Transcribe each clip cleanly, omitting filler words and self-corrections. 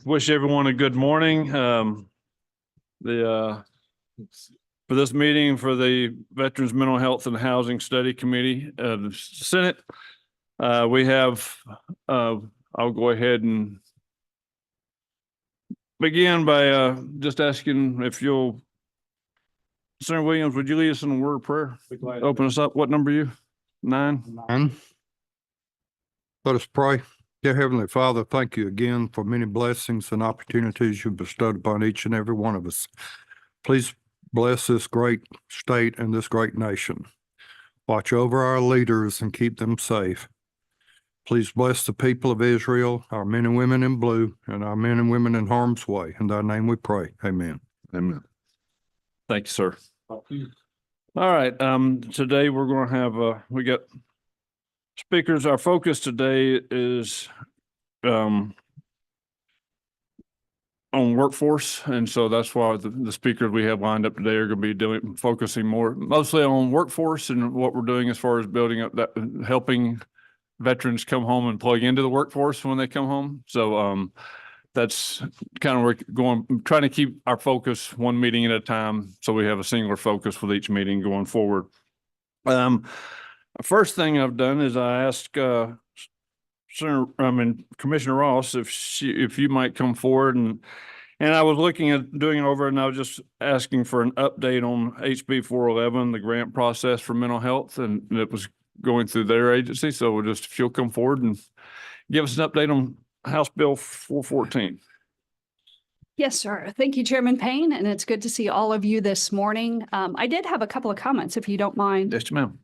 Wish everyone a good morning. For this meeting for the Veterans Mental Health and Housing Study Committee of the Senate, we have, I'll go ahead and begin by just asking if you'll, Senator Williams, would you lead us in a word of prayer? Open us up. What number are you? 9? 9. Let us pray. Dear Heavenly Father, thank you again for many blessings and opportunities you've bestowed upon each and every one of us. Please bless this great state and this great nation. Watch over our leaders and keep them safe. Please bless the people of Israel, our men and women in blue, and our men and women in harm's way. In thy name we pray. Amen. Amen. Thank you, sir. All right. Today we're going to have, we got speakers. Our focus today is on workforce, and so that's why the speakers we have lined up today are going to be focusing mostly on workforce and what we're doing as far as building up that, helping veterans come home and plug into the workforce when they come home. So that's kind of where we're trying to keep our focus one meeting at a time, so we have a singular focus with each meeting going forward. First thing I've done is I asked Commissioner Ross if you might come forward, and I was looking at doing it over, and I was just asking for an update on HB 411, the grant process for mental health, and it was going through their agency. So if you'll come forward and give us an update on House Bill 414. Yes, sir. Thank you, Chairman Payne, and it's good to see all of you this morning. I did have a couple of comments, if you don't mind. Yes, ma'am.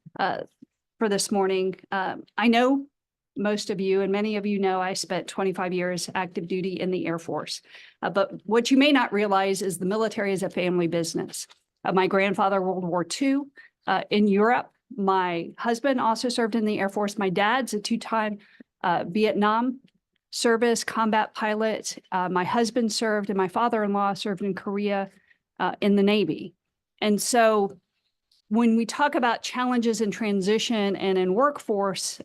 For this morning. I know most of you, and many of you know, I spent 25 years active duty in the Air Force. But what you may not realize is the military is a family business. My grandfather, World War II, in Europe. My husband also served in the Air Force. My dad's a 2-time Vietnam service combat pilot. My husband served, and my father-in-law served in Korea in the Navy. And so when we talk about challenges in transition and in workforce,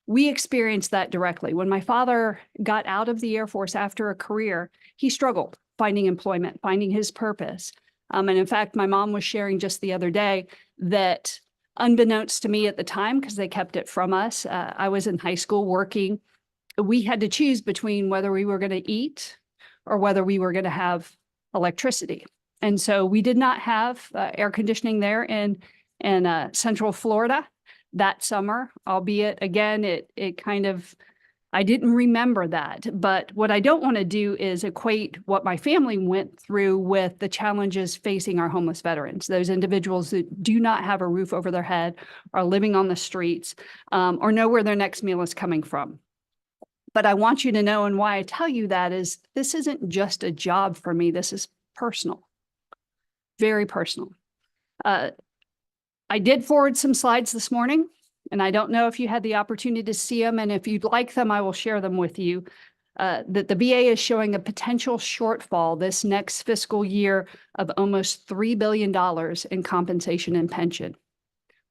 we experienced that directly. When my father got out of the Air Force after a career, he struggled finding employment, finding his purpose. And in fact, my mom was sharing just the other day that unbeknownst to me at the time, because they kept it from us, I was in high school working. We had to choose between whether we were going to eat or whether we were going to have electricity. And so we did not have air conditioning there in Central Florida that summer, albeit again, it kind of, I didn't remember that. But what I don't want to do is equate what my family went through with the challenges facing our homeless veterans, those individuals that do not have a roof over their head, are living on the streets, or know where their next meal is coming from. But I want you to know, and why I tell you that is, this isn't just a job for me. This is personal. Very personal. I did forward some slides this morning, and I don't know if you had the opportunity to see them, and if you'd like them, I will share them with you. That the VA is showing a potential shortfall this next fiscal year of almost $3 billion in compensation and pension.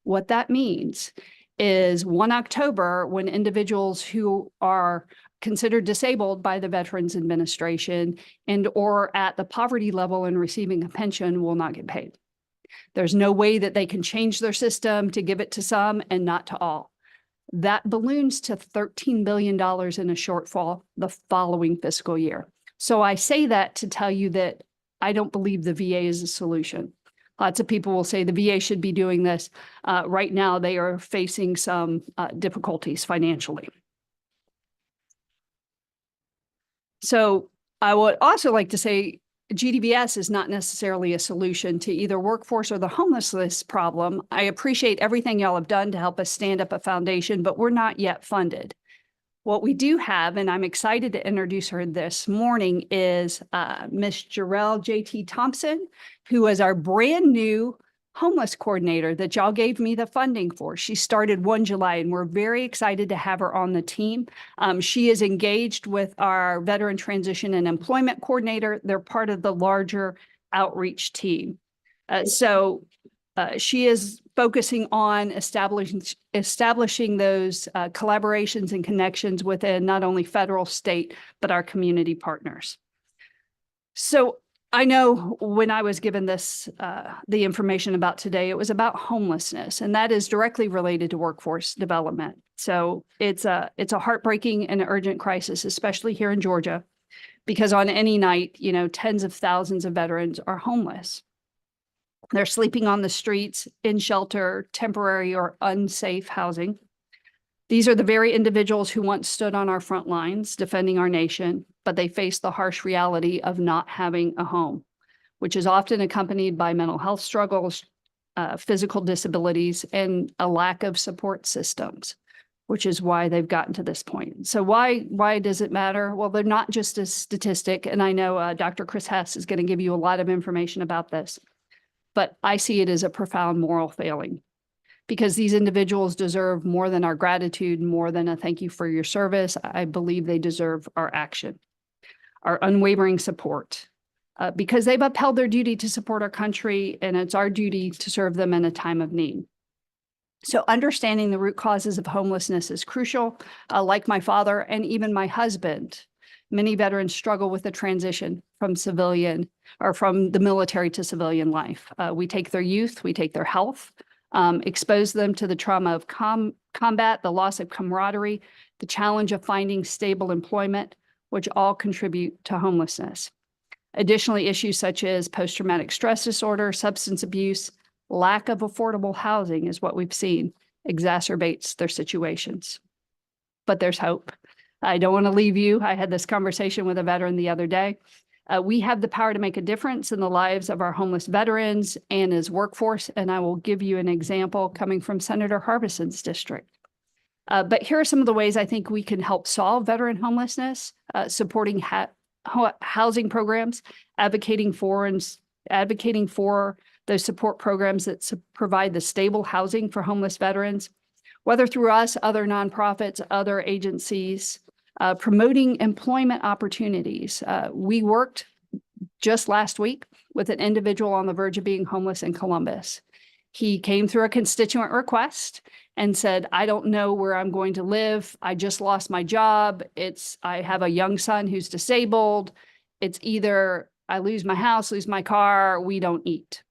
What that means is 1 October, when individuals who are considered disabled by the Veterans Administration and or at the poverty level and receiving a pension will not get paid. There's no way that they can change their system to give it to some and not to all. That balloons to $13 billion in a shortfall the following fiscal year. So I say that to tell you that I don't believe the VA is a solution. Lots of people will say the VA should be doing this. Right now, they are facing some difficulties financially. So I would also like to say GDVS is not necessarily a solution to either workforce or the homelessness problem. I appreciate everything y'all have done to help us stand up a foundation, but we're not yet funded. What we do have, and I'm excited to introduce her this morning, is Ms. Jarrell J.T. Thompson, who is our brand new homeless coordinator that y'all gave me the funding for. She started 1 July, and we're very excited to have her on the team. She is engaged with our Veteran Transition and Employment Coordinator. They're part of the larger outreach team. So She is focusing on establishing those collaborations and connections within not only federal, state, but our community partners. So I know when I was given this, the information about today, it was about homelessness, and that is directly related to workforce development. So it's a heartbreaking and urgent crisis, especially here in Georgia, because on any night, tens of thousands of veterans are homeless. They're sleeping on the streets, in shelter, temporary or unsafe housing. These are the very individuals who once stood on our front lines defending our nation, but they face the harsh reality of not having a home, which is often accompanied by mental health struggles, physical disabilities, and a lack of support systems, which is why they've gotten to this point. So why does it matter? Well, they're not just a statistic, and I know Dr. Chris Hess is going to give you a lot of information about this, but I see it as a profound moral failing, because these individuals deserve more than our gratitude, more than a thank you for your service. I believe they deserve our action, our unwavering support, because they've upheld their duty to support our country, and it's our duty to serve them in a time of need. So understanding the root causes of homelessness is crucial. Like my father and even my husband, many veterans struggle with the transition from civilian or from the military to civilian life. We take their youth, we take their health, expose them to the trauma of combat, the loss of camaraderie, the challenge of finding stable employment, which all contribute to homelessness. Additionally, issues such as post-traumatic stress disorder, substance abuse, lack of affordable housing is what we've seen exacerbates their situations. But there's hope. I don't want to leave you. I had this conversation with a veteran the other day. We have the power to make a difference in the lives of our homeless veterans and his workforce, and I will give you an example coming from Senator Harbison's district. But here are some of the ways I think we can help solve veteran homelessness, supporting housing programs, advocating for those support programs that provide the stable housing for homeless veterans, whether through us, other nonprofits, other agencies, promoting employment opportunities. We worked just last week with an individual on the verge of being homeless in Columbus. He came through a constituent request and said, I don't know where I'm going to live. I just lost my job. I have a young son who's disabled. It's either I lose my house, lose my car, we don't eat.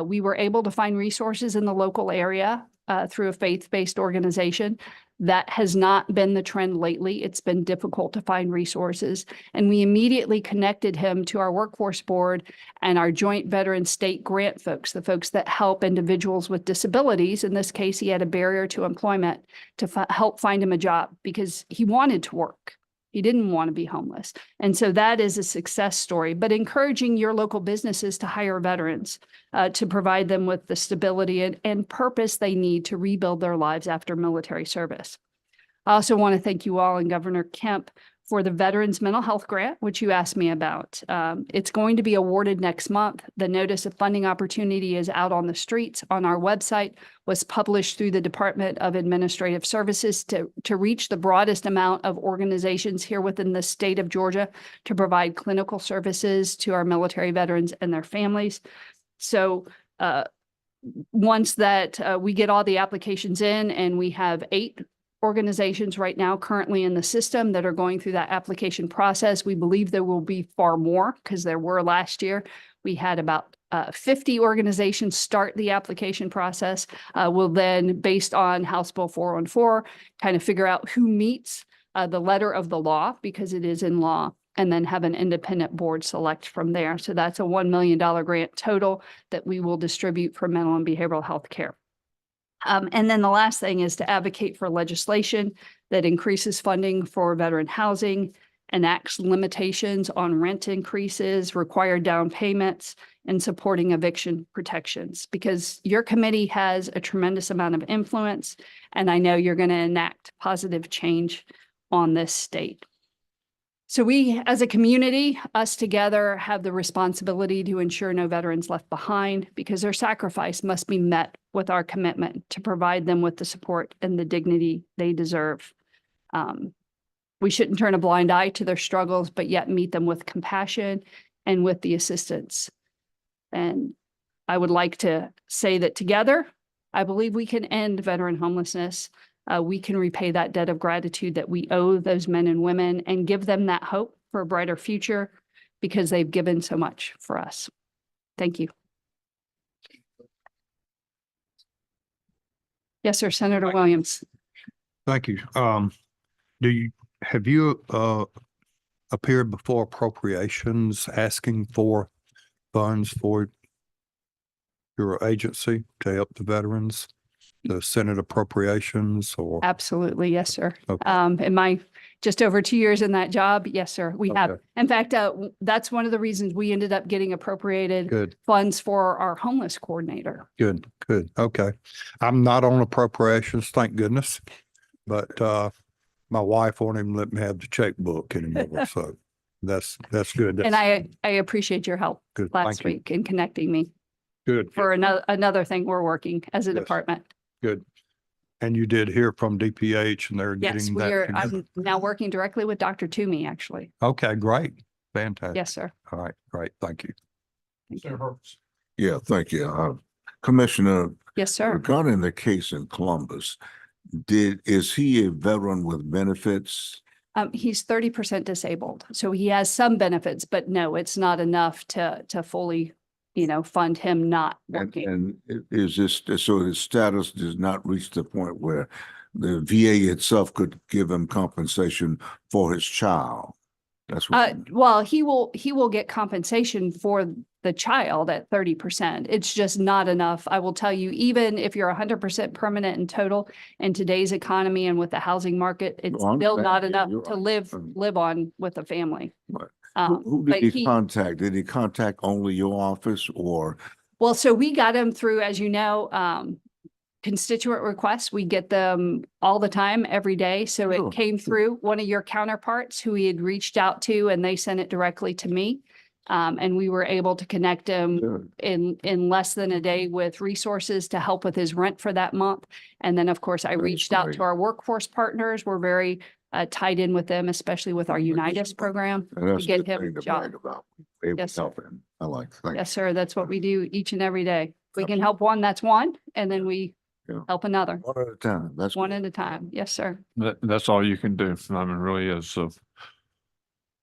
We were able to find resources in the local area through a faith-based organization. That has not been the trend lately. It's been difficult to find resources. And we immediately connected him to our workforce board and our joint veteran state grant folks, the folks that help individuals with disabilities. In this case, he had a barrier to employment to help find him a job because he wanted to work. He didn't want to be homeless. And so that is a success story, but encouraging your local businesses to hire veterans to provide them with the stability and purpose they need to rebuild their lives after military service. I also want to thank you all and Governor Kemp for the Veterans Mental Health Grant, which you asked me about. It's going to be awarded next month. The notice of funding opportunity is out on the streets on our website, was published through the Department of Administrative Services to reach the broadest amount of organizations here within the state of Georgia to provide clinical services to our military veterans and their families. So once that we get all the applications in, and we have 8 organizations right now currently in the system that are going through that application process. We believe there will be far more because there were last year. We had about 50 organizations start the application process. We'll then, based on House Bill 414, kind of figure out who meets the letter of the law because it is in law, and then have an independent board select from there. So that's a $1 million grant total that we will distribute for mental and behavioral health care. And then the last thing is to advocate for legislation that increases funding for veteran housing, enacts limitations on rent increases, required down payments, and supporting eviction protections, because your committee has a tremendous amount of influence, and I know you're going to enact positive change on this state. So we, as a community, us together, have the responsibility to ensure no veterans left behind, because their sacrifice must be met with our commitment to provide them with the support and the dignity they deserve. We shouldn't turn a blind eye to their struggles, but yet meet them with compassion and with the assistance. And I would like to say that together, I believe we can end veteran homelessness. We can repay that debt of gratitude that we owe those men and women and give them that hope for a brighter future because they've given so much for us. Thank you. Yes, sir, Senator Williams. Thank you. Have you appeared before appropriations asking for funds for your agency to help the veterans? The Senate appropriations or? Absolutely. Yes, sir. Okay. In my just over 2 years in that job, yes, sir, we have. Okay. In fact, that's one of the reasons we ended up getting appropriated Good, funds for our homeless coordinator. good, good. Okay. I'm not on appropriations, thank goodness. But my wife won't even let me have the checkbook anymore. So that's good. And I appreciate your help Good. last Thank you. week in connecting me Good, for another thing we're working as a Yes. department. good. And you did hear from DPH and they're Yes, getting that. I'm now working directly with Dr. Toomey, actually. Okay, great. Fantastic. Yes, sir. All right, great. Thank you. Thank you. Yeah, thank you. Commissioner, Yes, sir. regarding the case in Columbus, is he a veteran with benefits? He's 30% disabled, so he has some benefits, but no, it's not enough to fully, fund him not working. And is this, so his status does not reach the point where the VA itself could give him compensation for his child? That's what. Well, he will get compensation for the child at 30%. It's just not enough. I will tell you, even if you're 100% permanent in total in today's economy and with the housing market, it's No, I still understand. not Yeah, enough you're to right. live on with a family. Right. Um, Who but did he contact? Did he contact only your office or? Well, so we got him through, as you know, constituent requests. We get them all the time, every day. So Sure. it came through one of your counterparts who he had reached out to, and they sent it directly to me. And we were able to connect him Good. in less than a day with resources to help with his rent for that month. And then, of course, I That's reached out great. to our workforce partners. We're very tied in with them, especially with our Unitas program. And that's a get good him thing a to job. brag about. Able Yes, to sir. help him. I like, thank Yes, sir. That's what we do each and every day. We can help one, that's one, and then we Yeah. help another, One at a time. That's one good. at a time. Yes, sir. That's all you can do. I mean, it really is. So.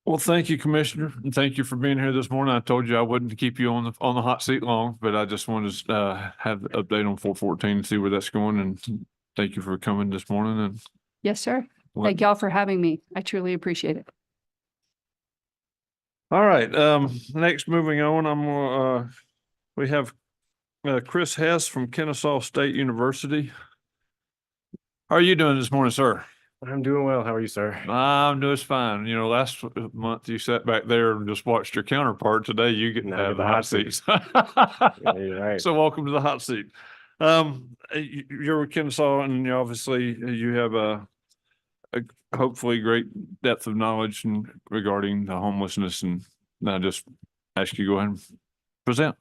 Well, thank you, Commissioner, and thank you for being here this morning. I told you I wouldn't keep you on the hot seat long, but I just wanted to have the update on 414 and see where that's going. And thank you for coming this morning and. Yes, sir. let- Thank y'all for having me. I truly appreciate it. All right, next moving on, we have Chris Hess from Kennesaw State University. How are you doing this morning, sir? I'm doing well. How are you, sir? I'm doing fine. Last month you sat back there and just watched your counterpart. Today you get to Now I have get the the hot hot seat. seats. Yeah, you're right. So welcome to the hot seat. You're with Kennesaw and obviously you have a hopefully great depth of knowledge regarding the homelessness, and I just ask you to go ahead and present.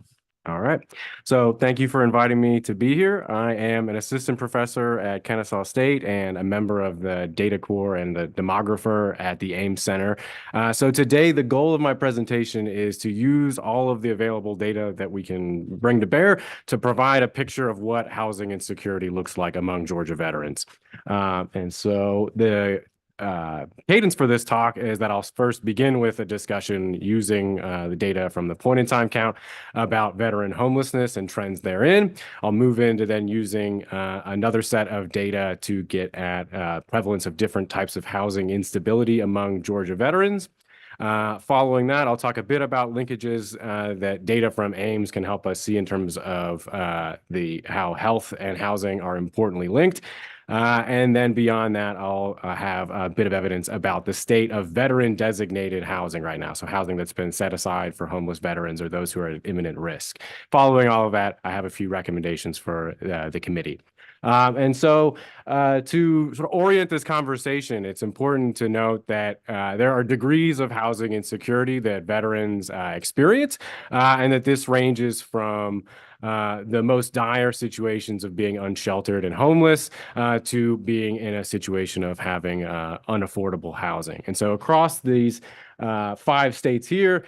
All right. So thank you for inviting me to be here. I am an assistant professor at Kennesaw State and a member of the Data Corps and the demographer at the Ames Center. So today, the goal of my presentation is to use all of the available data that we can bring to bear to provide a picture of what housing insecurity looks like among Georgia veterans. And so the cadence for this talk is that I'll first begin with a discussion using the data from the point in time count about veteran homelessness and trends therein. I'll move into then using another set of data to get at prevalence of different types of housing instability among Georgia veterans. Following that, I'll talk a bit about linkages that data from Ames can help us see in terms of how health and housing are importantly linked. And then beyond that, I'll have a bit of evidence about the state of veteran designated housing right now. So housing that's been set aside for homeless veterans or those who are at imminent risk. Following all of that, I have a few recommendations for the committee. And so to sort of orient this conversation, it's important to note that there are degrees of housing insecurity that veterans experience, and that this ranges from the most dire situations of being unsheltered and homeless to being in a situation of having unaffordable housing. And so across these 5 states here,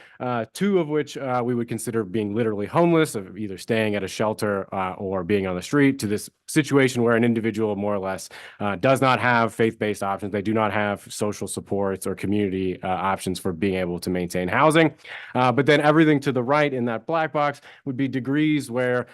2 of which we would consider being literally homeless, of either staying at a shelter or being on the street, to this situation where an individual more or less does not have faith-based options. They do not have social supports or community options for being able to maintain housing. But then everything to the right in that black box would be degrees where,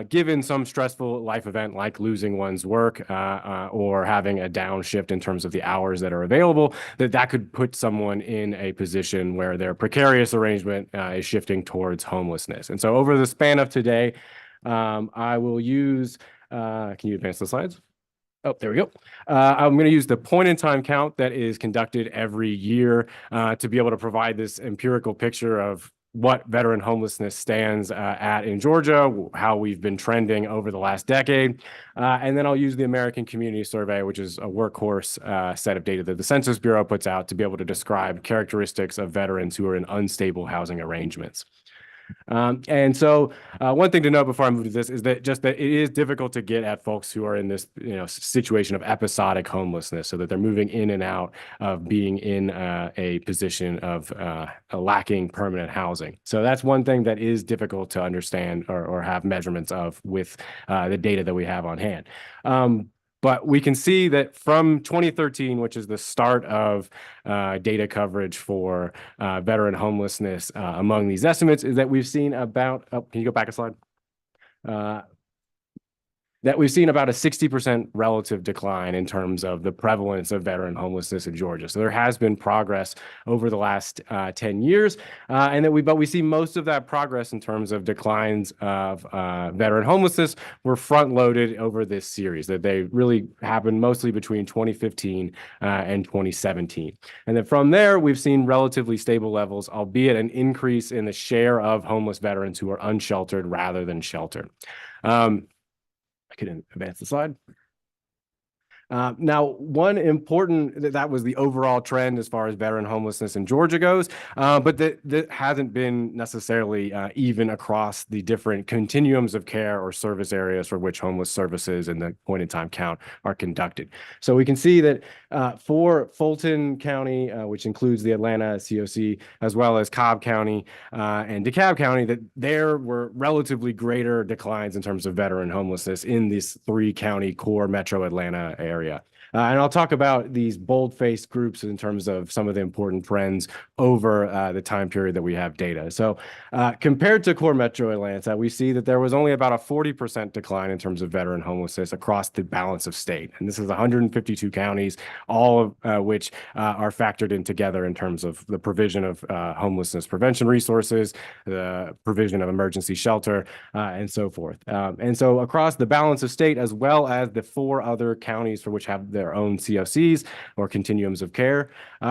given some stressful life event like losing one's work or having a downshift in terms of the hours that are available, that could put someone in a position where their precarious arrangement is shifting towards homelessness. And so over the span of today, I will use, can you advance the slides? Oh, there we go. I'm going to use the point in time count that is conducted every year to be able to provide this empirical picture of what veteran homelessness stands at in Georgia, how we've been trending over the last decade. And then I'll use the American Community Survey, which is a workhorse set of data that the Census Bureau puts out to be able to describe characteristics of veterans who are in unstable housing arrangements. And so one thing to note before I move to this is that it is difficult to get at folks who are in this situation of episodic homelessness, so that they're moving in and out of being in a position of lacking permanent housing. So that's one thing that is difficult to understand or have measurements of with the data that we have on hand. But we can see that from 2013, which is the start of data coverage for veteran homelessness among these estimates, is that we've seen about, can you go back a slide? That we've seen about a 60% relative decline in terms of the prevalence of veteran homelessness in Georgia. So there has been progress over the last 10 years, but we see most of that progress in terms of declines of veteran homelessness were front-loaded over this series, that they really happened mostly between 2015 and 2017. And then from there, we've seen relatively stable levels, albeit an increase in the share of homeless veterans who are unsheltered rather than sheltered. I can advance the slide. Now, one important, that was the overall trend as far as veteran homelessness in Georgia goes, but that hasn't been necessarily even across the different continuums of care or service areas for which homeless services and the point in time count are conducted. So we can see that for Fulton County, which includes the Atlanta COC, as well as Cobb County and DeKalb County, that there were relatively greater declines in terms of veteran homelessness in this 3-county core metro Atlanta area. And I'll talk about these bold-faced groups in terms of some of the important trends over the time period that we have data. So compared to core metro Atlanta, we see that there was only about a 40% decline in terms of veteran homelessness across the balance of state. And this is 152 counties, all of which are factored in together in terms of the provision of homelessness prevention resources, the provision of emergency shelter, and so forth. And so across the balance of state, as well as the 4 other counties for which have their own COCs or continuums of care,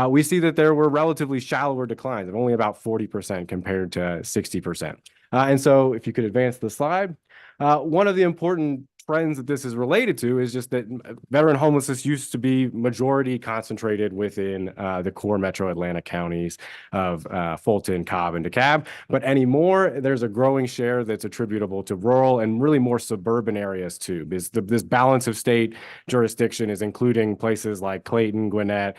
we see that there were relatively shallower declines of only about 40% compared to 60%. And so if you could advance the slide, one of the important trends that this is related to is just that veteran homelessness used to be majority concentrated within the core metro Atlanta counties of Fulton, Cobb, and DeKalb. But anymore, there's a growing share that's attributable to rural and really more suburban areas too. This balance of state jurisdiction is including places like Clayton, Gwinnett,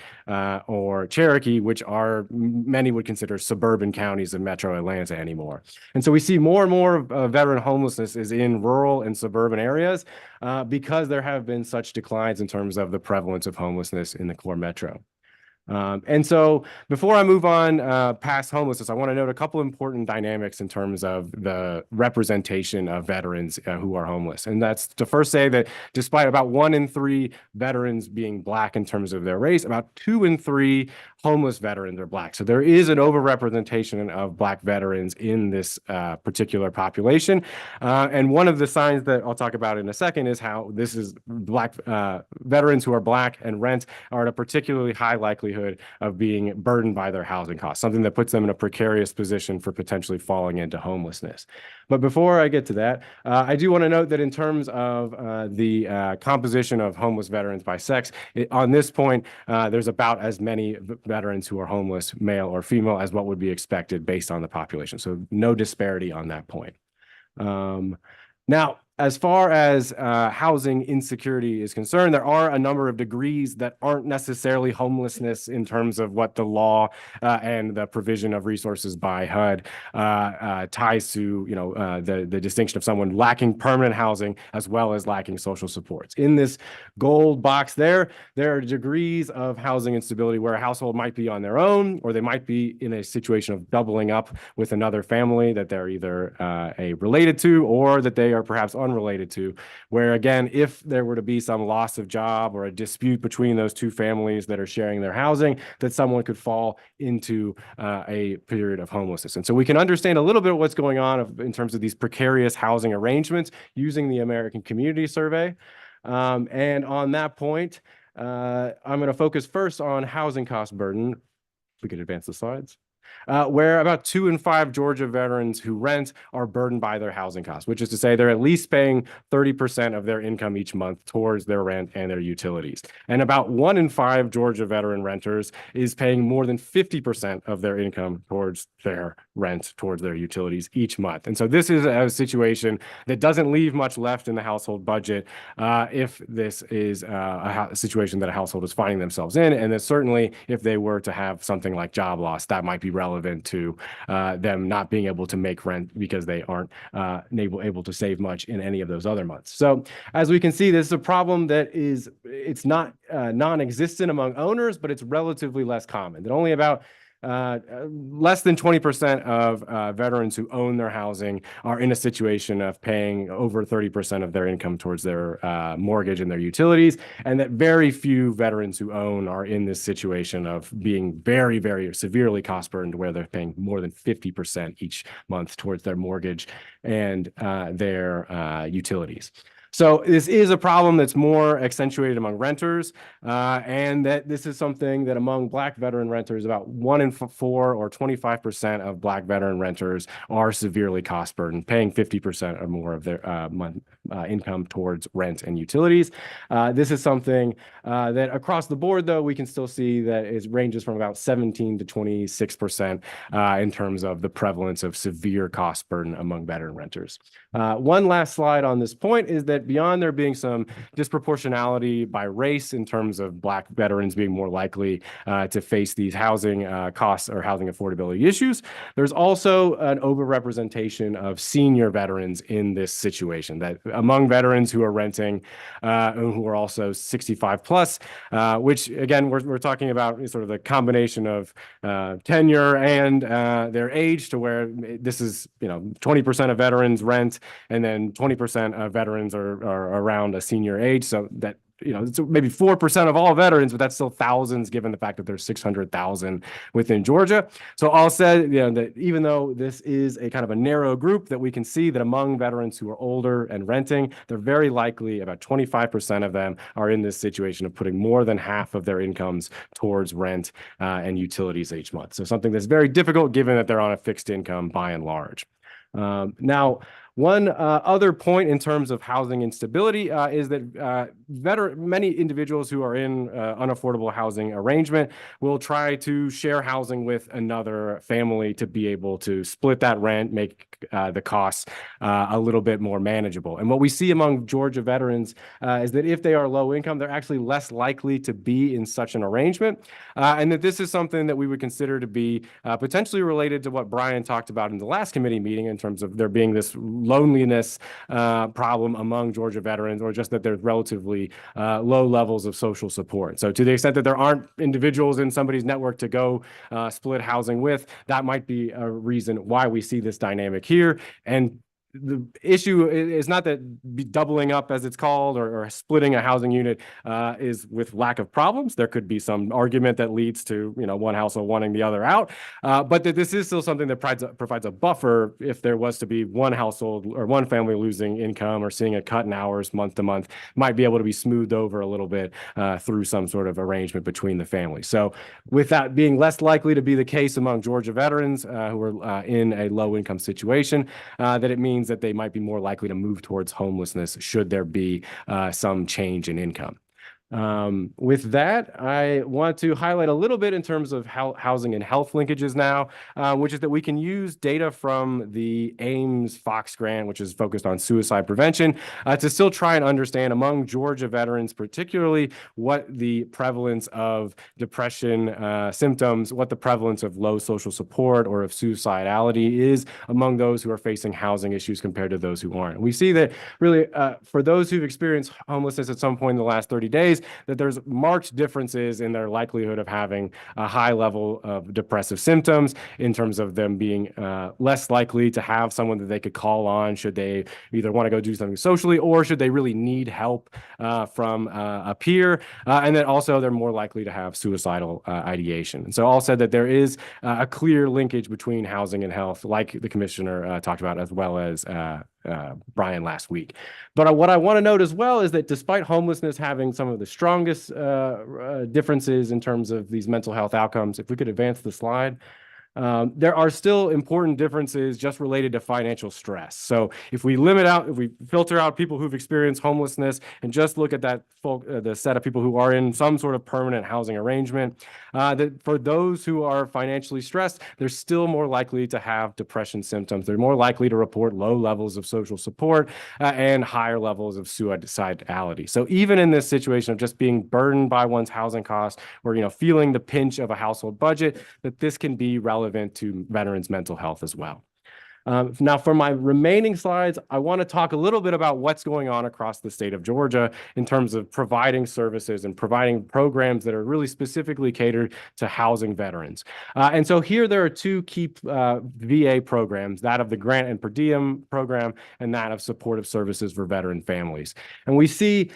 or Cherokee, which are many would consider suburban counties of metro Atlanta anymore. And so we see more and more veteran homelessness is in rural and suburban areas because there have been such declines in terms of the prevalence of homelessness in the core metro. And so before I move on past homelessness, I want to note a couple important dynamics in terms of the representation of veterans who are homeless. And that's to first say that despite about 1 in 3 veterans being Black in terms of their race, about 2 in 3 homeless veterans are Black. So there is an overrepresentation of Black veterans in this particular population. And one of the signs that I'll talk about in a second is how this is Black veterans who are Black and rent are at a particularly high likelihood of being burdened by their housing costs, something that puts them in a precarious position for potentially falling into homelessness. But before I get to that, I do want to note that in terms of the composition of homeless veterans by sex, on this point, there's about as many veterans who are homeless, male or female, as what would be expected based on the population. So no disparity on that point. Now, as far as housing insecurity is concerned, there are a number of degrees that aren't necessarily homelessness in terms of what the law and the provision of resources by HUD ties to, the distinction of someone lacking permanent housing as well as lacking social supports. In this gold box there are degrees of housing instability where a household might be on their own, or they might be in a situation of doubling up with another family that they're either related to or that they are perhaps unrelated to, where again, if there were to be some loss of job or a dispute between those two families that are sharing their housing, that someone could fall into a period of homelessness. And so we can understand a little bit of what's going on in terms of these precarious housing arrangements using the American Community Survey. And on that point, I'm going to focus first on housing cost burden. If we could advance the slides. Where about 2 in 5 Georgia veterans who rent are burdened by their housing costs, which is to say they're at least paying 30% of their income each month towards their rent and their utilities. And about 1 in 5 Georgia veteran renters is paying more than 50% of their income towards their rent, towards their utilities each month. And so this is a situation that doesn't leave much left in the household budget if this is a situation that a household is finding themselves in. And then certainly if they were to have something like job loss, that might be relevant to them not being able to make rent because they aren't able to save much in any of those other months. So as we can see, this is a problem that it's not non-existent among owners, but it's relatively less common. That only about less than 20% of veterans who own their housing are in a situation of paying over 30% of their income towards their mortgage and their utilities, and that very few veterans who own are in this situation of being very, very severely cost burdened, where they're paying more than 50% each month towards their mortgage and their utilities. So this is a problem that's more accentuated among renters, and that this is something that among Black veteran renters, about 1 in 4 or 25% of Black veteran renters are severely cost burdened, paying 50% or more of their month income towards rent and utilities. This is something that across the board, though, we can still see that it ranges from about 17 to 26% in terms of the prevalence of severe cost burden among veteran renters. One last slide on this point is that beyond there being some disproportionality by race in terms of Black veterans being more likely to face these housing costs or housing affordability issues, there's also an overrepresentation of senior veterans in this situation. That among veterans who are renting, who are also 65 plus, which again, we're talking about sort of the combination of tenure and their age, to where this is, 20% of veterans rent, and then 20% of veterans are around a senior age. So that, it's maybe 4% of all veterans, but that's still thousands given the fact that there's 600,000 within Georgia. So I'll say, that even though this is a kind of a narrow group, that we can see that among veterans who are older and renting, they're very likely, about 25% of them are in this situation of putting more than half of their incomes towards rent and utilities each month. So something that's very difficult given that they're on a fixed income by and large. Now, one other point in terms of housing instability is that many individuals who are in unaffordable housing arrangement will try to share housing with another family to be able to split that rent, make the costs a little bit more manageable. And what we see among Georgia veterans is that if they are low income, they're actually less likely to be in such an arrangement, and that this is something that we would consider to be potentially related to what Brian talked about in the last committee meeting in terms of there being this loneliness problem among Georgia veterans, or just that there's relatively low levels of social support. So to the extent that there aren't individuals in somebody's network to go split housing with, that might be a reason why we see this dynamic here. And the issue is not that doubling up, as it's called, or splitting a housing unit is with lack of problems. There could be some argument that leads to, one household wanting the other out, but that this is still something that provides a buffer if there was to be one household or one family losing income or seeing a cut in hours month to month, might be able to be smoothed over a little bit through some sort of arrangement between the families. So with that being less likely to be the case among Georgia veterans who are in a low income situation, that it means that they might be more likely to move towards homelessness should there be some change in income. With that, I want to highlight a little bit in terms of how housing and health linkages now, which is that we can use data from the AIMS Fox grant, which is focused on suicide prevention, to still try and understand among Georgia veterans, particularly what the prevalence of depression symptoms, what the prevalence of low social support or of suicidality is among those who are facing housing issues compared to those who aren't. We see that really for those who've experienced homelessness at some point in the last 30 days, that there's marked differences in their likelihood of having a high level of depressive symptoms in terms of them being less likely to have someone that they could call on should they either want to go do something socially or should they really need help from a peer. And then also they're more likely to have suicidal ideation. And so all said that there is a clear linkage between housing and health, like the commissioner talked about, as well as Brian last week. But what I want to note as well is that despite homelessness having some of the strongest differences in terms of these mental health outcomes, if we could advance the slide, there are still important differences just related to financial stress. So if we filter out people who've experienced homelessness and just look at that the set of people who are in some sort of permanent housing arrangement, that for those who are financially stressed, they're still more likely to have depression symptoms. They're more likely to report low levels of social support and higher levels of suicidality. So even in this situation of just being burdened by one's housing costs or, feeling the pinch of a household budget, that this can be relevant to veterans' mental health as well. Now, for my remaining slides, I want to talk a little bit about what's going on across the state of Georgia in terms of providing services and providing programs that are really specifically catered to housing veterans. And so here there are two key VA programs, that of the Grant and Per Diem program and that of supportive services for veteran families. And we see,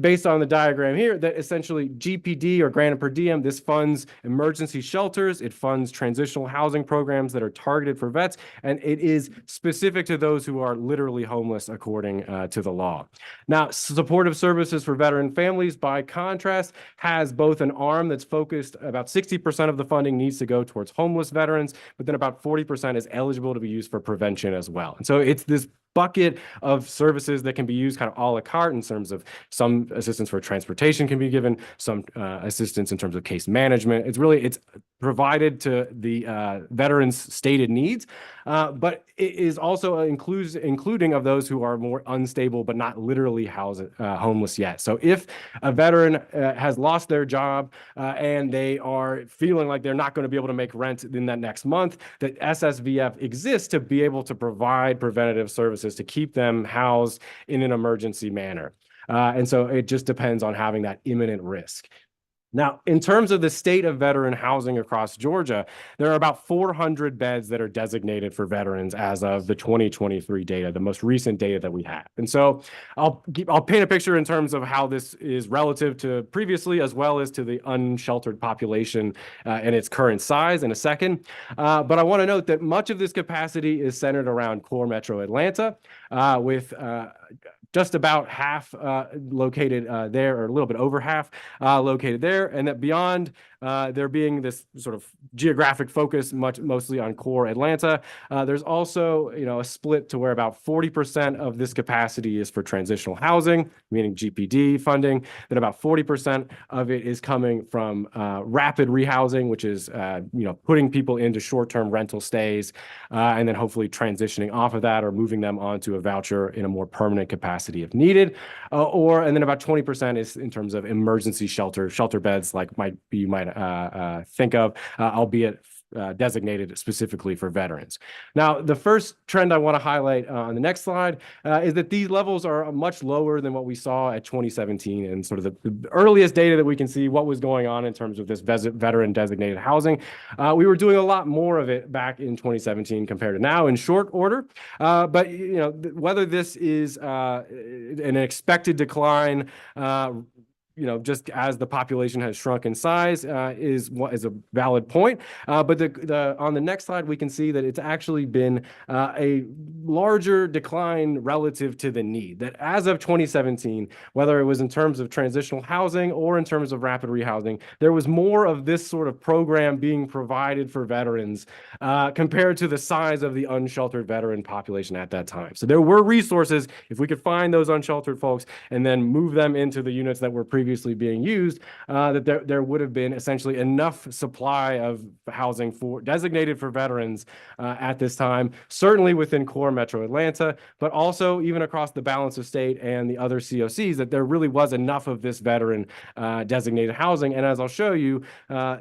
based on the diagram here, that essentially GPD or Grant and Per Diem, this funds emergency shelters, it funds transitional housing programs that are targeted for vets, and it is specific to those who are literally homeless according to the law. Now, supportive services for veteran families, by contrast, has both an arm that's focused, about 60% of the funding needs to go towards homeless veterans, but then about 40% is eligible to be used for prevention as well. And so it's this bucket of services that can be used kind of a la carte in terms of some assistance for transportation can be given, some assistance in terms of case management. It's provided to the veterans' stated needs, but it is also including of those who are more unstable but not literally homeless yet. So if a veteran has lost their job and they are feeling like they're not going to be able to make rent in that next month, that SSVF exists to be able to provide preventative services to keep them housed in an emergency manner. And so it just depends on having that imminent risk. Now, in terms of the state of veteran housing across Georgia, there are about 400 beds that are designated for veterans as of the 2023 data, the most recent data that we have. And so I'll paint a picture in terms of how this is relative to previously, as well as to the unsheltered population and its current size in a second. But I want to note that much of this capacity is centered around core Metro Atlanta, with just about half located there, or a little bit over half located there, and that beyond there being this sort of geographic focus mostly on core Atlanta, there's also a split to where about 40% of this capacity is for transitional housing, meaning GPD funding, then about 40% of it is coming from rapid rehousing, which is putting people into short-term rental stays and then hopefully transitioning off of that or moving them onto a voucher in a more permanent capacity if needed, and then about 20% is in terms of emergency shelter beds, like you might think of, albeit designated specifically for veterans. Now, the first trend I want to highlight on the next slide is that these levels are much lower than what we saw at 2017 and sort of the earliest data that we can see what was going on in terms of this veteran designated housing. We were doing a lot more of it back in 2017 compared to now in short order. But whether this is an expected decline, just as the population has shrunk in size, is a valid point. But on the next slide, we can see that it's actually been a larger decline relative to the need. That as of 2017, whether it was in terms of transitional housing or in terms of rapid rehousing, there was more of this sort of program being provided for veterans compared to the size of the unsheltered veteran population at that time. So there were resources, if we could find those unsheltered folks and then move them into the units that were previously previously being used, that there would have been essentially enough supply of housing designated for veterans at this time, certainly within core Metro Atlanta, but also even across the balance of state and the other COCs, that there really was enough of this veteran designated housing. And as I'll show you,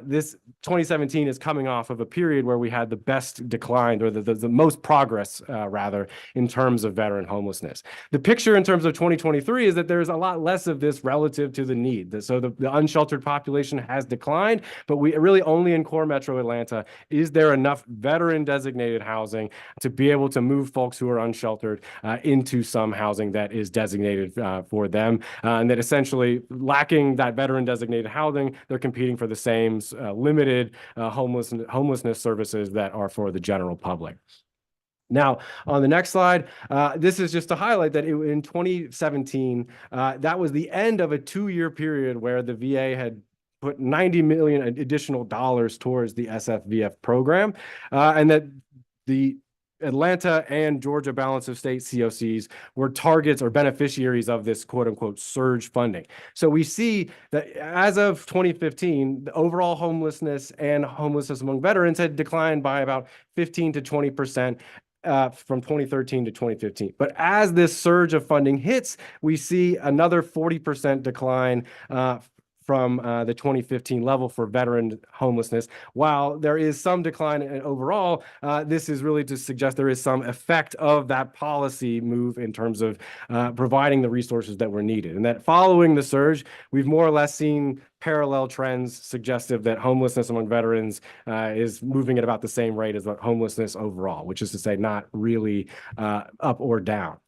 this 2017 is coming off of a period where we had the best decline, or the most progress, rather, in terms of veteran homelessness. The picture in terms of 2023 is that there's a lot less of this relative to the need. So the unsheltered population has declined, but we really only in core Metro Atlanta is there enough veteran designated housing to be able to move folks who are unsheltered into some housing that is designated for them, and that essentially lacking that veteran designated housing, they're competing for the same limited homelessness services that are for the general public. Now, on the next slide, this is just to highlight that in 2017, that was the end of a 2-year period where the VA had put $90 million additional dollars towards the SFVF program, and that the Atlanta and Georgia balance of state COCs were targets or beneficiaries of this quote unquote surge funding. So we see that as of 2015, the overall homelessness and homelessness among veterans had declined by about 15 to 20%. From 2013 to 2015. But as this surge of funding hits, we see another 40% decline from the 2015 level for veteran homelessness. While there is some decline overall, this is really to suggest there is some effect of that policy move in terms of providing the resources that were needed. And that following the surge, we've more or less seen parallel trends suggestive that homelessness among veterans is moving at about the same rate as homelessness overall, which is to say not really up or down.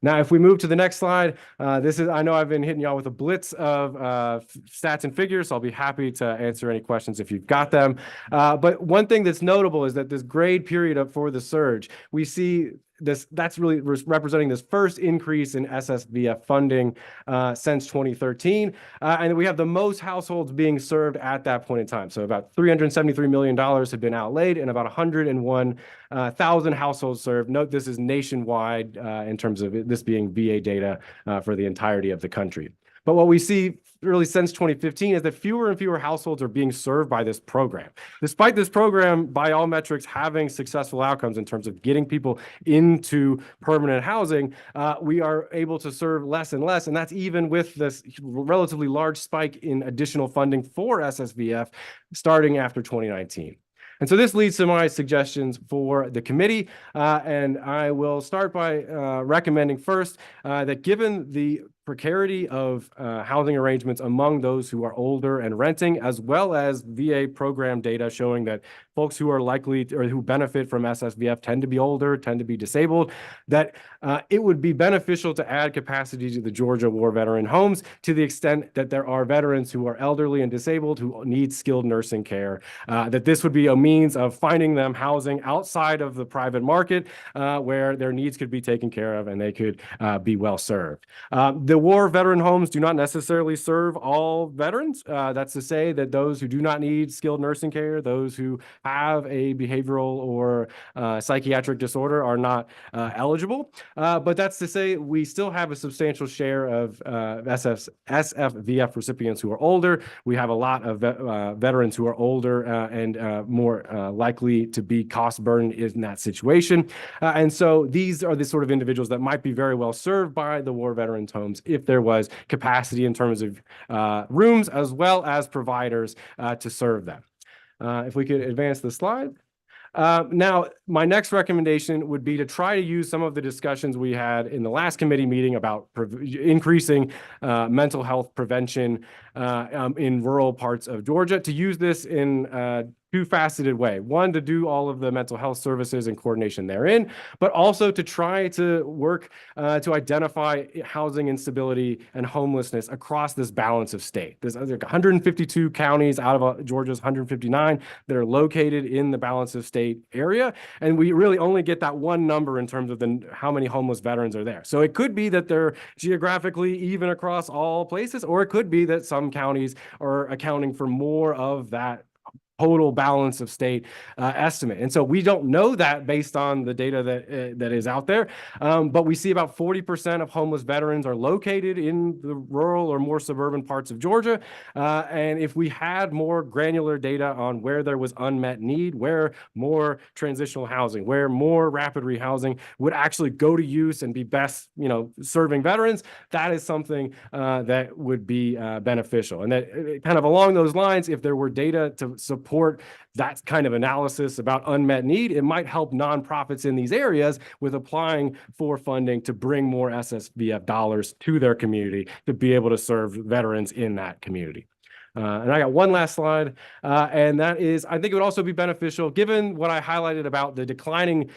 Now, if we move to the next slide, I know I've been hitting y'all with a blitz of stats and figures, so I'll be happy to answer any questions if you've got them. But one thing that's notable is that this grade period for the surge, we see that's really representing this first increase in SSVF funding since 2013. And we have the most households being served at that point in time. So about $373 million have been outlaid and about 101,000 households served. Note this is nationwide in terms of this being VA data for the entirety of the country. But what we see really since 2015 is that fewer and fewer households are being served by this program. Despite this program, by all metrics, having successful outcomes in terms of getting people into permanent housing, we are able to serve less and less. And that's even with this relatively large spike in additional funding for SSVF starting after 2019. And so this leads to my suggestions for the committee. And I will start by recommending first that given the precarity of housing arrangements among those who are older and renting, as well as VA program data showing that folks who are likely or who benefit from SSVF tend to be older, tend to be disabled, that it would be beneficial to add capacity to the Georgia War Veteran Homes to the extent that there are veterans who are elderly and disabled who need skilled nursing care, that this would be a means of finding them housing outside of the private market where their needs could be taken care of and they could be well served. The War Veteran Homes do not necessarily serve all veterans. That's to say that those who do not need skilled nursing care, those who have a behavioral or psychiatric disorder are not eligible. But that's to say we still have a substantial share of SFVF recipients who are older. We have a lot of veterans who are older and more likely to be cost burdened in that situation. And so these are the sort of individuals that might be very well served by the War Veterans Homes if there was capacity in terms of rooms as well as providers to serve them. If we could advance the slide. Now, my next recommendation would be to try to use some of the discussions we had in the last committee meeting about increasing mental health prevention in rural parts of Georgia, to use this in two-faceted way. One, to do all of the mental health services and coordination therein, but also to try to work to identify housing instability and homelessness across this balance of state. There's 152 counties out of Georgia's 159 that are located in the balance of state area, and we really only get that one number in terms of how many homeless veterans are there. So it could be that they're geographically even across all places, or it could be that some counties are accounting for more of that total balance of state estimate. And so we don't know that based on the data that is out there. But we see about 40% of homeless veterans are located in the rural or more suburban parts of Georgia. And if we had more granular data on where there was unmet need, where more transitional housing, where more rapid rehousing would actually go to use and be best, serving veterans, that is something that would be beneficial. And that kind of along those lines, if there were data to support that kind of analysis about unmet need, it might help nonprofits in these areas with applying for funding to bring more SSVF dollars to their community to be able to serve veterans in that community. And I got one last slide, and that is, I think it would also be beneficial, given what I highlighted about the declining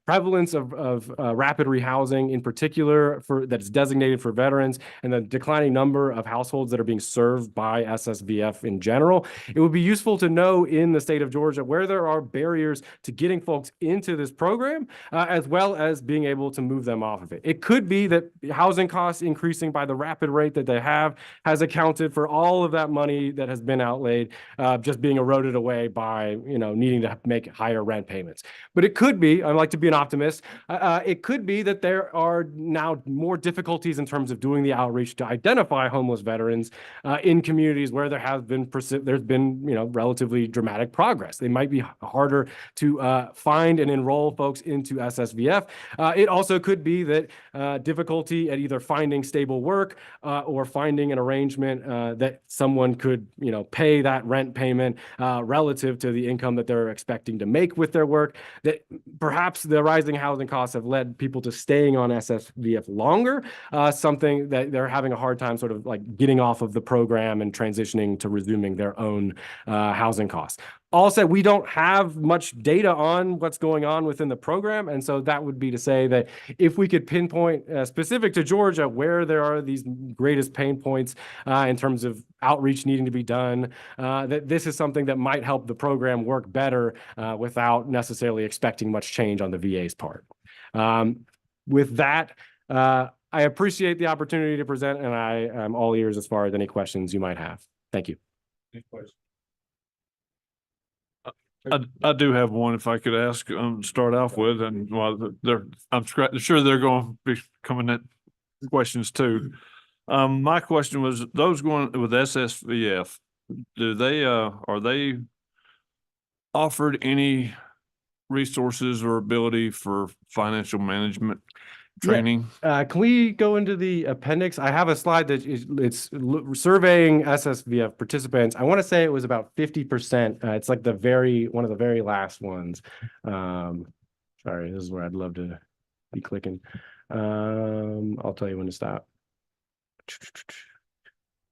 prevalence of rapid rehousing, in particular that is designated for veterans, and the declining number of households that are being served by SSVF in general. It would be useful to know in the state of Georgia where there are barriers to getting folks into this program, as well as being able to move them off of it. It could be that housing costs increasing by the rapid rate that they have has accounted for all of that money that has been outlaid just being eroded away by needing to make higher rent payments. But it could be, I like to be an optimist, it could be that there are now more difficulties in terms of doing the outreach to identify homeless veterans in communities where there's been relatively dramatic progress. They might be harder to find and enroll folks into SSVF. It also could be that difficulty at either finding stable work or finding an arrangement that someone could, pay that rent payment relative to the income that they're expecting to make with their work, that perhaps the rising housing costs have led people to staying on SSVF longer, something that they're having a hard time sort of like getting off of the program and transitioning to resuming their own housing costs. Also, we don't have much data on what's going on within the program. And so that would be to say that if we could pinpoint specific to Georgia where there are these greatest pain points in terms of outreach needing to be done, that this is something that might help the program work better without necessarily expecting much change on the VA's part. With that, I appreciate the opportunity to present, and I am all ears as far as any questions you might have. Thank you. I do have one, if I could ask, start off with, and while I'm sure they're going to be coming at questions too. My question was, those going with SSVF, are they offered any resources or ability for financial management training? Can we go into the appendix? I have a slide that it's surveying SSVF participants. I want to say it was about 50%. It's like one of the very last ones. Sorry, this is where I'd love to be clicking. I'll tell you when to stop.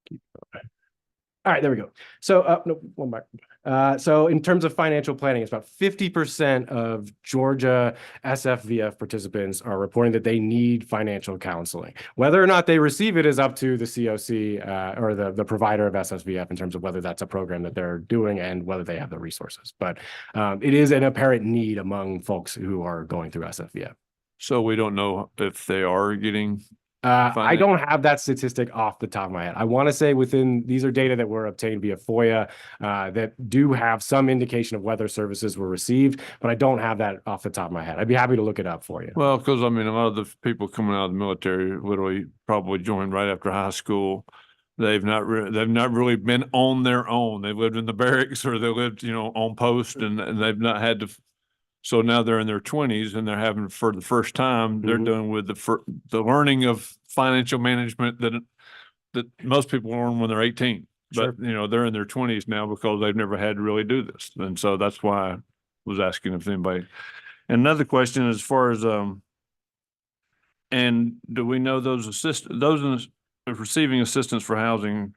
Keep going. All right, there we go. So, no, one back. So in terms of financial planning, it's about 50% of Georgia SFVF participants are reporting that they need financial counseling. Whether or not they receive it is up to the COC or the provider of SSVF in terms of whether that's a program that they're doing and whether they have the resources. But it is an apparent need among folks who are going through SFVF. So we don't know if they are getting. I don't have that statistic off the top of my head. I want to say these are data that were obtained via FOIA that do have some indication of whether services were received, but I don't have that off the top of my head. I'd be happy to look it up for you. Well, because I mean, a lot of the people coming out of the military literally probably joined right after high school. They've not really been on their own. They've lived in the barracks or they lived, on post, and they've not had to. So now they're in their 20s and they're having, for the first time, they're doing with the learning of financial management that most people learn when they're 18. But, they're in their 20s now because they've never had to really do this. And so that's why I was asking if anybody. And another question as far as, and do we know those receiving assistance for housing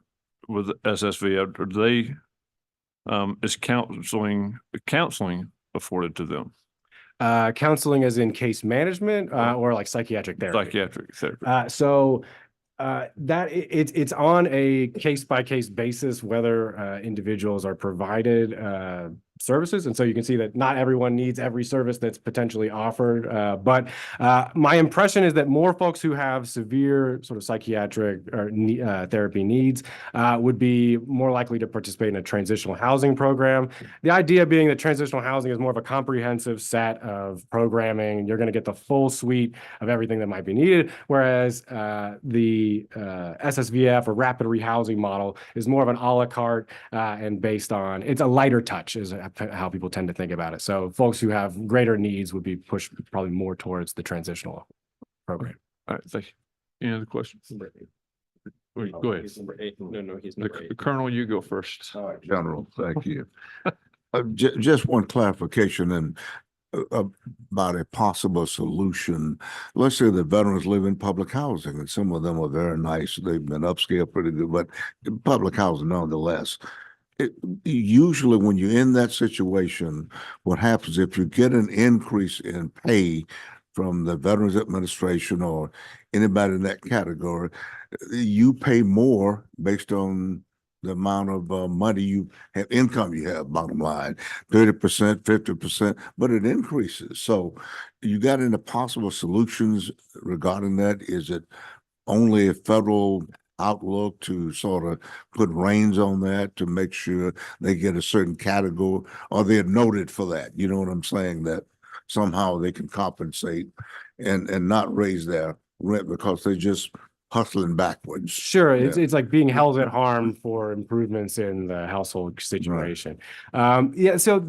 with SSV, are they, is counseling afforded to them? Counseling as in case management or like psychiatric therapy? Psychiatric therapy. That it's on a case by case basis whether individuals are provided services. And so you can see that not everyone needs every service that's potentially offered. But my impression is that more folks who have severe sort of psychiatric or therapy needs would be more likely to participate in a transitional housing program. The idea being that transitional housing is more of a comprehensive set of programming. You're going to get the full suite of everything that might be needed, whereas the SSVF or rapid rehousing model is more of an a la carte and based on, it's a lighter touch is how people tend to think about it. So folks who have greater needs would be pushed probably more towards the transitional program. All right, thank you. Any other questions? Wait, go ahead. No, he's The Colonel, you go first. General, thank you. Just one clarification and about a possible solution. Let's say the veterans live in public housing, and some of them are very nice. They've been upscale pretty good, but public housing nonetheless. Usually when you're in that situation, what happens if you get an increase in pay from the Veterans Administration or anybody in that category, you pay more based on the amount of money you have, income you have, bottom line, 30%, 50%, but it increases. So you got any possible solutions regarding that? Is it only a federal outlook to sort of put reins on that to make sure they get a certain category, or they're noted for that? You know what I'm saying? That somehow they can compensate and not raise their rent because they're just hustling backwards. Sure, Yeah. it's like being held at harm for improvements in the household situation. Yeah, so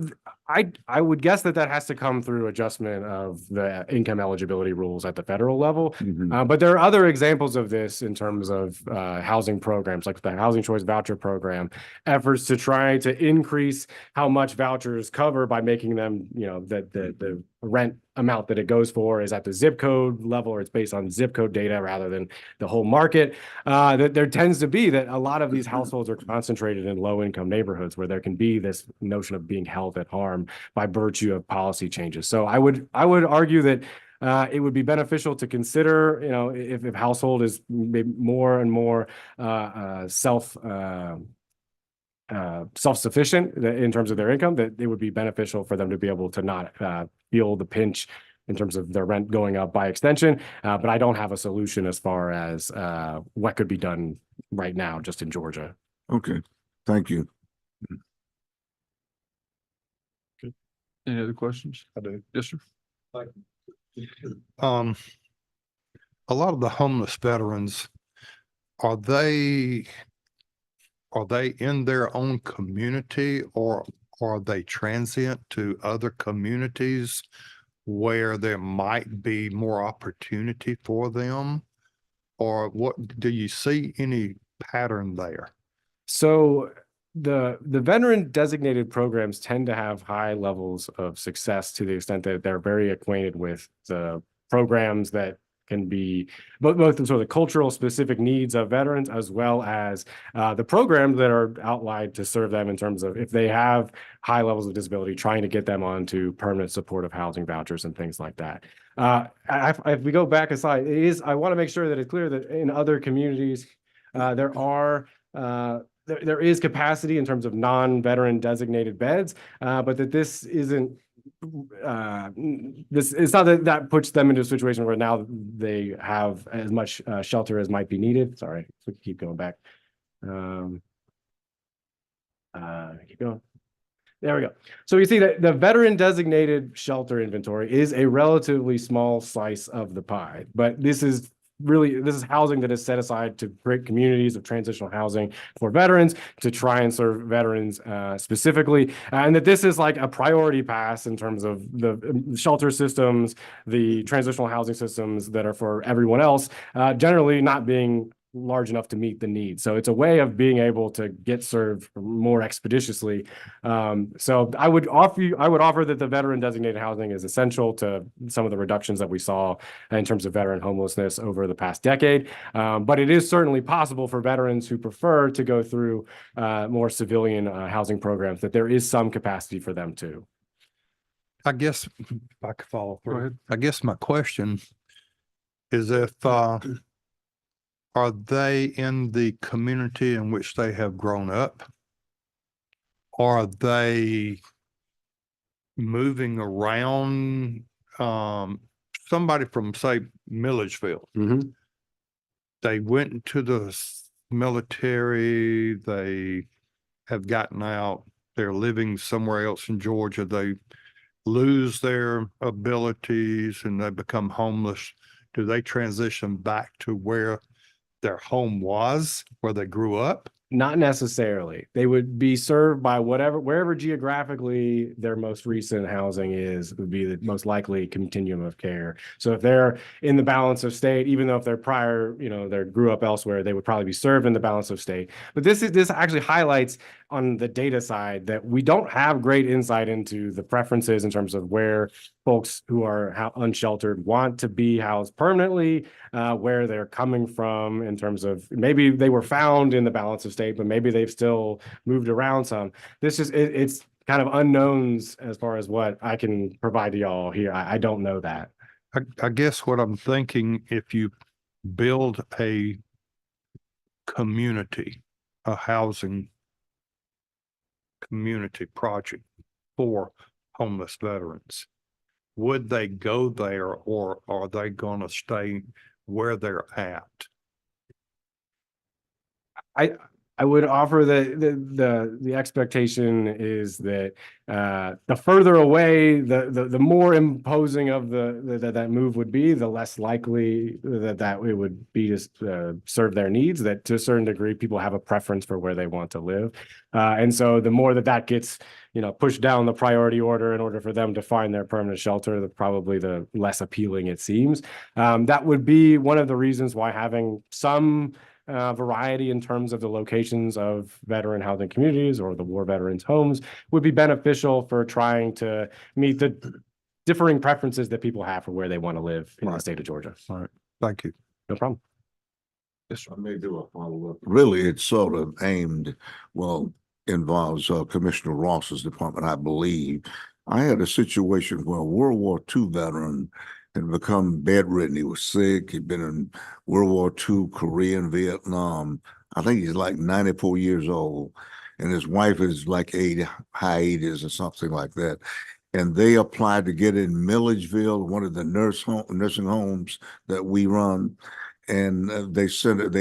I would guess that has to come through adjustment of the income eligibility rules at the federal level. Mhm. But there are other examples of this in terms of housing programs, like the Housing Choice Voucher Program, efforts to try to increase how much vouchers cover by making them, you know, the rent amount that it goes for is at the zip code level, or it's based on zip code data rather than the whole market. That there tends to be that a lot of these households are concentrated in low income neighborhoods where there can be this notion of being held at harm by virtue of policy changes. So I would argue that it would be beneficial to consider, you know, if household is maybe more and more self-sufficient in terms of their income, that it would be beneficial for them to be able to not feel the pinch in terms of their rent going up by extension. But I don't have a solution as far as what could be done right now just in Georgia. Okay, thank you. Any other questions? I do. Yes, sir. A lot of the homeless veterans, are they in their own community, or are they transient to other communities where there might be more opportunity for them? Or what, do you see any pattern there? So the veteran designated programs tend to have high levels of success to the extent that they're very acquainted with the programs that can be both the sort of cultural specific needs of veterans, as well as the programs that are outlined to serve them in terms of if they have high levels of disability, trying to get them onto permanent supportive housing vouchers and things like that. If we go back aside, I want to make sure that it's clear that in other communities, there is capacity in terms of non-veteran designated beds, but that this isn't it's not that puts them into a situation where now they have as much shelter as might be needed. Sorry, so we can keep going back. Keep going. There we go. So you see that the veteran designated shelter inventory is a relatively small slice of the pie, but this is housing that is set aside to create communities of transitional housing for veterans to try and serve veterans specifically. And that this is like a priority pass in terms of the shelter systems, the transitional housing systems that are for everyone else, generally not being large enough to meet the need. So it's a way of being able to get served more expeditiously. So I would offer that the veteran designated housing is essential to some of the reductions that we saw in terms of veteran homelessness over the past decade. But it is certainly possible for veterans who prefer to go through more civilian housing programs, that there is some capacity for them too. I guess if I could follow Go through. ahead. I guess my question is if are they in the community in which they have grown up? Or are they moving around, somebody from, say, Milledgeville. Mhm. They went into the military, they have gotten out, they're living somewhere else in Georgia, they lose their abilities and they become homeless. Do they transition back to where their home was, where they grew up? Not necessarily. They would be served by wherever geographically their most recent housing is, would be the most likely continuum of care. So if they're in the balance of state, even though if they're prior, they grew up elsewhere, they would probably be served in the balance of state. But this actually highlights on the data side that we don't have great insight into the preferences in terms of where folks who are unsheltered want to be housed permanently, where they're coming from in terms of maybe they were found in the balance of state, but maybe they've still moved around some. It's kind of unknowns as far as what I can provide to y'all here. I don't know that. I guess what I'm thinking, if you build a community, a housing community project for homeless veterans, would they go there or are they gonna stay where they're at? I would offer the expectation is that the further away, the more imposing of that move would be, the less likely that it would be to serve their needs. That to a certain degree, people have a preference for where they want to live, and so the more that gets pushed down the priority order in order for them to find their permanent shelter, probably the less appealing it seems. That would be one of the reasons why having some variety in terms of the locations of veteran housing communities or the war veterans homes would be beneficial for trying to meet the differing preferences that people have for where they want to live in the state of Georgia. All right, thank you. No problem. Yes, I may do a follow-up. Really, it's sort of involves Commissioner Ross's department, I believe. I had a situation where a World War II veteran had become bedridden. He was sick. He'd been in World War II, Korea, and Vietnam. I think he's like 94 years old. And his wife is like 80, high 80s or something like that. And they applied to get in Milledgeville, one of the nursing homes that we run. And they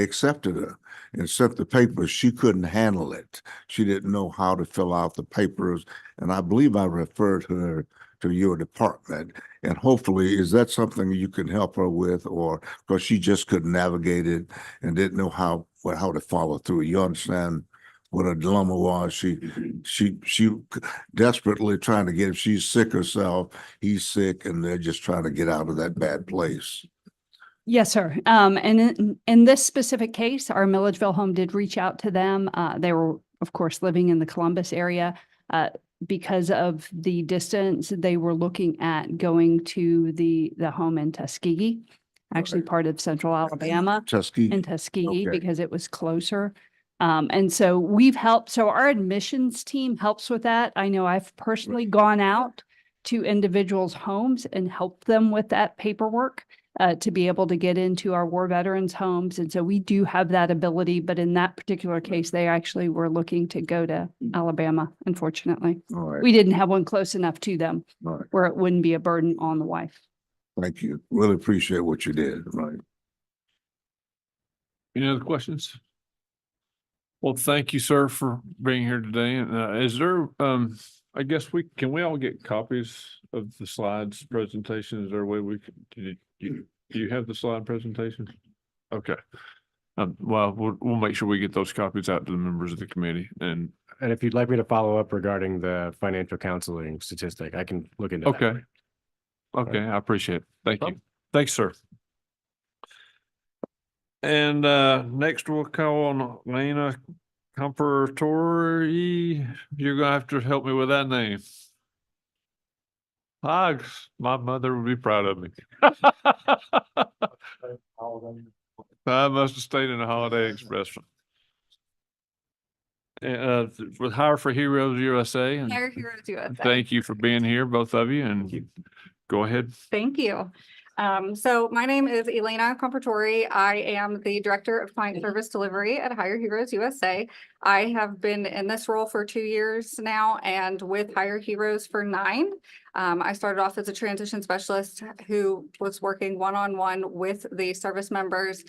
accepted her and sent the papers. She couldn't handle it. She didn't know how to fill out the papers. And I believe I referred her to your department. And hopefully, is that something you can help her with, or because she just couldn't navigate it and didn't know how to follow through? You understand what her dilemma was? She desperately trying to get, if she's sick herself, he's sick, and they're just trying to get out of that bad place. Yes, sir. And in this specific case, our Milledgeville home did reach out to them. They were, of course, living in the Columbus area. Because of the distance, they were looking at going to the home in Tuskegee, actually part of central Alabama. Tuskegee. In Tuskegee, Okay. because it was closer. And so we've helped. So our admissions team helps with that. I know I've personally gone out to individuals' homes and helped them with that paperwork to be able to get into our war veterans' homes. And so we do have that ability, but in that particular case, they actually were looking to go to Alabama, unfortunately. All right. We didn't have one close enough to them All right. where it wouldn't be a burden on the wife. Thank you. Really appreciate what you did. Right. Any other questions? Well, thank you, sir, for being here today. And is there, I guess can we all get copies of the slides presentation? Is there a way we can, do you have the slide presentation? Okay. Well, we'll make sure we get those copies out to the members of the committee. And if you'd like me to follow up regarding the financial counseling statistic, I can look into that. okay. Okay, I appreciate it. Thank you. Thanks, sir. And next we'll call on Lena Comparatori. You're gonna have to help me with that name. My mother would be proud of me. I must have stayed in the Holiday Inn restaurant. With Hire for Heroes USA. And Hire Heroes USA. thank you for being here, both of you, and go ahead. Thank you. So my name is Elena Comparatori. I am the Director of Client Service Delivery at Hire Heroes USA. I have been in this role for 2 years now and with Hire Heroes for 9. I started off as a transition specialist who was working one-on-one with the service members,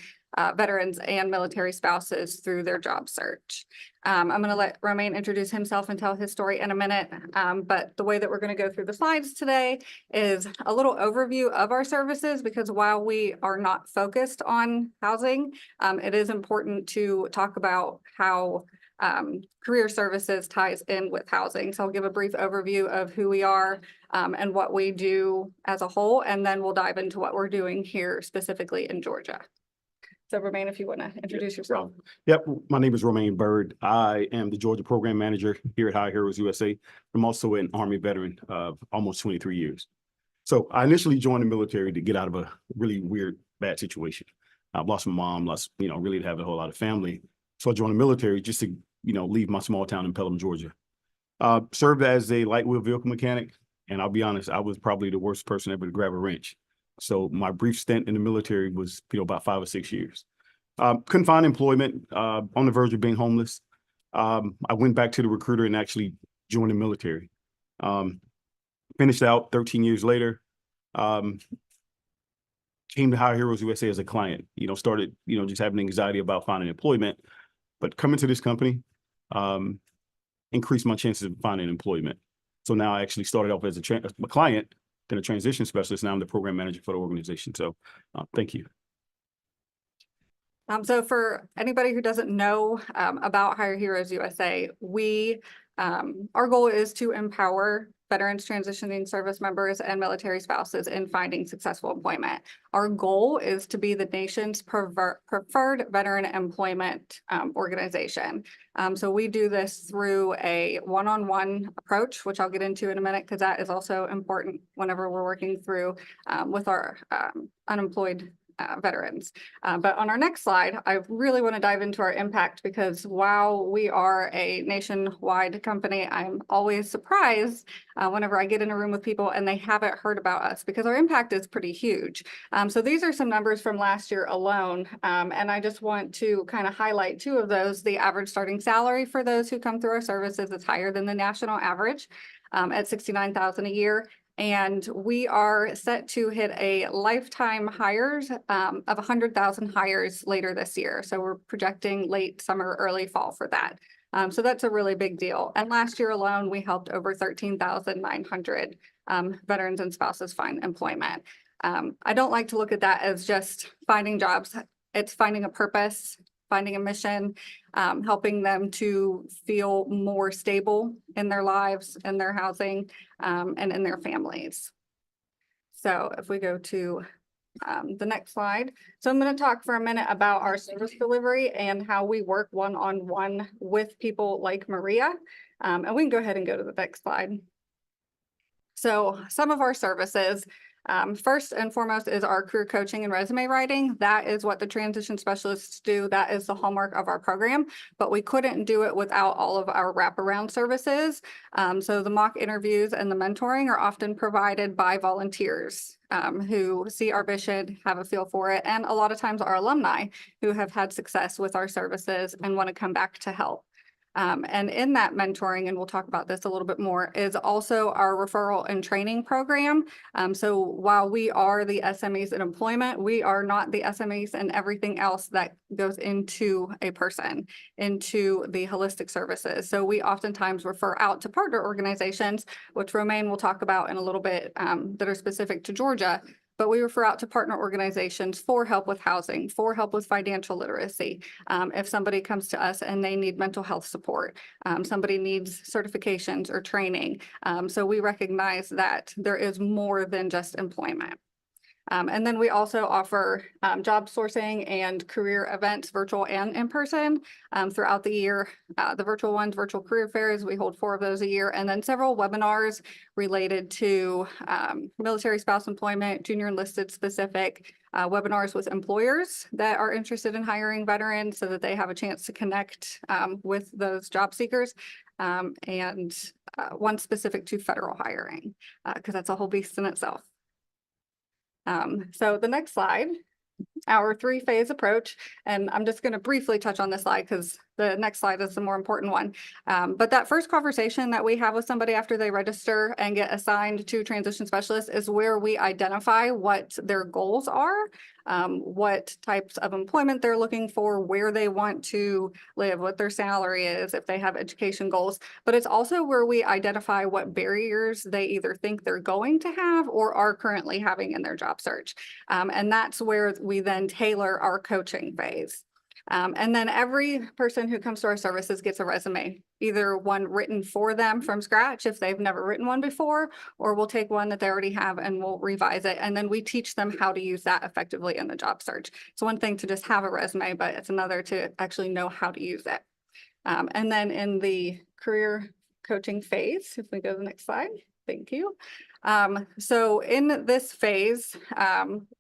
veterans and military spouses through their job search. I'm going to let Romain introduce himself and tell his story in a minute. But the way that we're going to go through the slides today is a little overview of our services, because while we are not focused on housing, it is important to talk about how career services ties in with housing. So I'll give a brief overview of who we are and what we do as a whole, and then we'll dive into what we're doing here specifically in Georgia. So Romain, if you want to introduce yourself. Yep, my name is Romain Bird. I am the Georgia Program Manager here at Hire Heroes USA. I'm also an Army veteran of almost 23 years. So I initially joined the military to get out of a really weird, bad situation. I've lost my mom, really didn't have a whole lot of family. So I joined the military just to, leave my small town in Pelham, Georgia. Served as a light wheel vehicle mechanic. And I'll be honest, I was probably the worst person ever to grab a wrench. So my brief stint in the military was, about 5 or 6 years. Couldn't find employment, on the verge of being homeless. I went back to the recruiter and actually joined the military. Finished out 13 years later. Came to Hire Heroes USA as a client. Started, just having anxiety about finding employment. But coming to this company, increased my chances of finding employment. So now I actually started off as a client, then a transition specialist. Now I'm the program manager for the organization. So thank you. So for anybody who doesn't know about Hire Heroes USA, our goal is to empower veterans, transitioning service members, and military spouses in finding successful employment. Our goal is to be the nation's preferred veteran employment organization. So we do this through a one-on-one approach, which I'll get into in a minute, because that is also important whenever we're working through with our unemployed veterans. But on our next slide, I really want to dive into our impact, because while we are a nationwide company, I'm always surprised whenever I get in a room with people and they haven't heard about us, because our impact is pretty huge. So these are some numbers from last year alone. And I just want to kind of highlight 2 of those. The average starting salary for those who come through our services is higher than the national average at $69,000 a year. And we are set to hit a lifetime hires of 100,000 hires later this year. So we're projecting late summer, early fall for that. So that's a really big deal. And last year alone, we helped over 13,900 veterans and spouses find employment. I don't like to look at that as just finding jobs. It's finding a purpose, finding a mission, helping them to feel more stable in their lives, in their housing, and in their families. So if we go to the next slide. So I'm going to talk for a minute about our service delivery and how we work one-on-one with people like Maria. And we can go ahead and go to the next slide. So some of our services, first and foremost, is our career coaching and resume writing. That is what the transition specialists do. That is the hallmark of our program, but we couldn't do it without all of our wraparound services. So the mock interviews and the mentoring are often provided by volunteers who see our vision, have a feel for it, and a lot of times our alumni who have had success with our services and want to come back to help. And in that mentoring, and we'll talk about this a little bit more, is also our referral and training program. So while we are the SMEs in employment, we are not the SMEs and everything else that goes into a person, into the holistic services. So we oftentimes refer out to partner organizations, which Romain will talk about in a little bit, that are specific to Georgia. But we refer out to partner organizations for help with housing, for help with financial literacy. If somebody comes to us and they need mental health support, somebody needs certifications or training. So we recognize that there is more than just employment. And then we also offer job sourcing and career events, virtual and in person, throughout the year. The virtual ones, virtual career fairs, we hold 4 of those a year, and then several webinars related to military spouse employment, junior enlisted specific webinars with employers that are interested in hiring veterans so that they have a chance to connect with those job seekers, and one specific to federal hiring, because that's a whole beast in itself. So the next slide, our three-phase approach, and I'm just going to briefly touch on this slide because the next slide is the more important one. But that first conversation that we have with somebody after they register and get assigned to transition specialist is where we identify what their goals are, what types of employment they're looking for, where they want to live, what their salary is, if they have education goals. But it's also where we identify what barriers they either think they're going to have or are currently having in their job search. And that's where we then tailor our coaching phase. And then every person who comes to our services gets a resume, either one written for them from scratch if they've never written one before, or we'll take one that they already have and we'll revise it. And then we teach them how to use that effectively in the job search. It's one thing to just have a resume, but it's another to actually know how to use it. And then in the career coaching phase, if we go to the next slide, thank you. So in this phase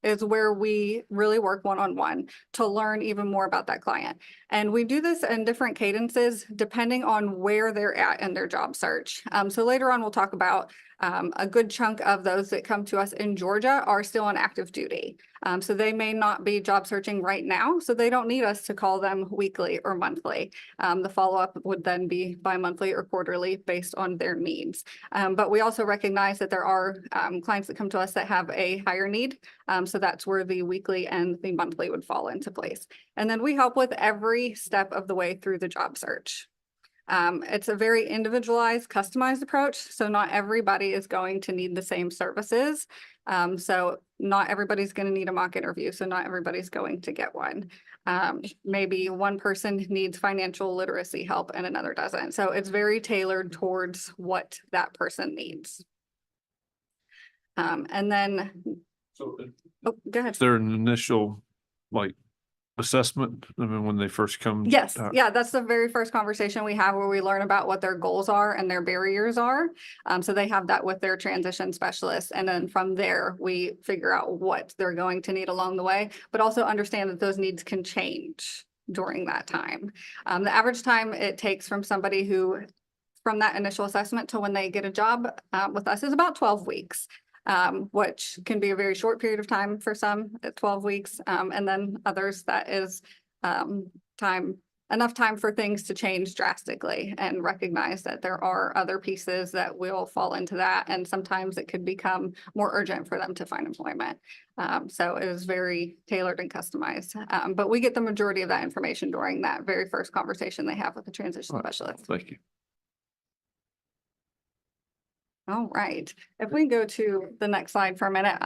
is where we really work one-on-one to learn even more about that client. And we do this in different cadences depending on where they're at in their job search. So later on, we'll talk about a good chunk of those that come to us in Georgia are still on active duty. So they may not be job searching right now, so they don't need us to call them weekly or monthly. The follow-up would then be bi-monthly or quarterly based on their needs. But we also recognize that there are clients that come to us that have a higher need. So that's where the weekly and the monthly would fall into place. And then we help with every step of the way through the job search. It's a very individualized, customized approach. So not everybody is going to need the same services. So not everybody's going to need a mock interview. So not everybody's going to get one. Maybe one person needs financial literacy help and another doesn't. So it's very tailored towards what that person needs. And then, So oh, go ahead. is there an initial like assessment? I mean, when they first come? Yes, yeah, that's the very first conversation we have where we learn about what their goals are and their barriers are. So they have that with their transition specialist. And then from there, we figure out what they're going to need along the way, but also understand that those needs can change during that time. The average time it takes from somebody who, from that initial assessment to when they get a job with us is about 12 weeks. Which can be a very short period of time for some at 12 weeks. And then others that is enough time for things to change drastically and recognize that there are other pieces that will fall into that. And sometimes it could become more urgent for them to find employment. So it is very tailored and customized. But we get the majority of that information during that very first conversation they have with the transition All right. specialist. Thank you. All right, if we go to the next slide for a minute,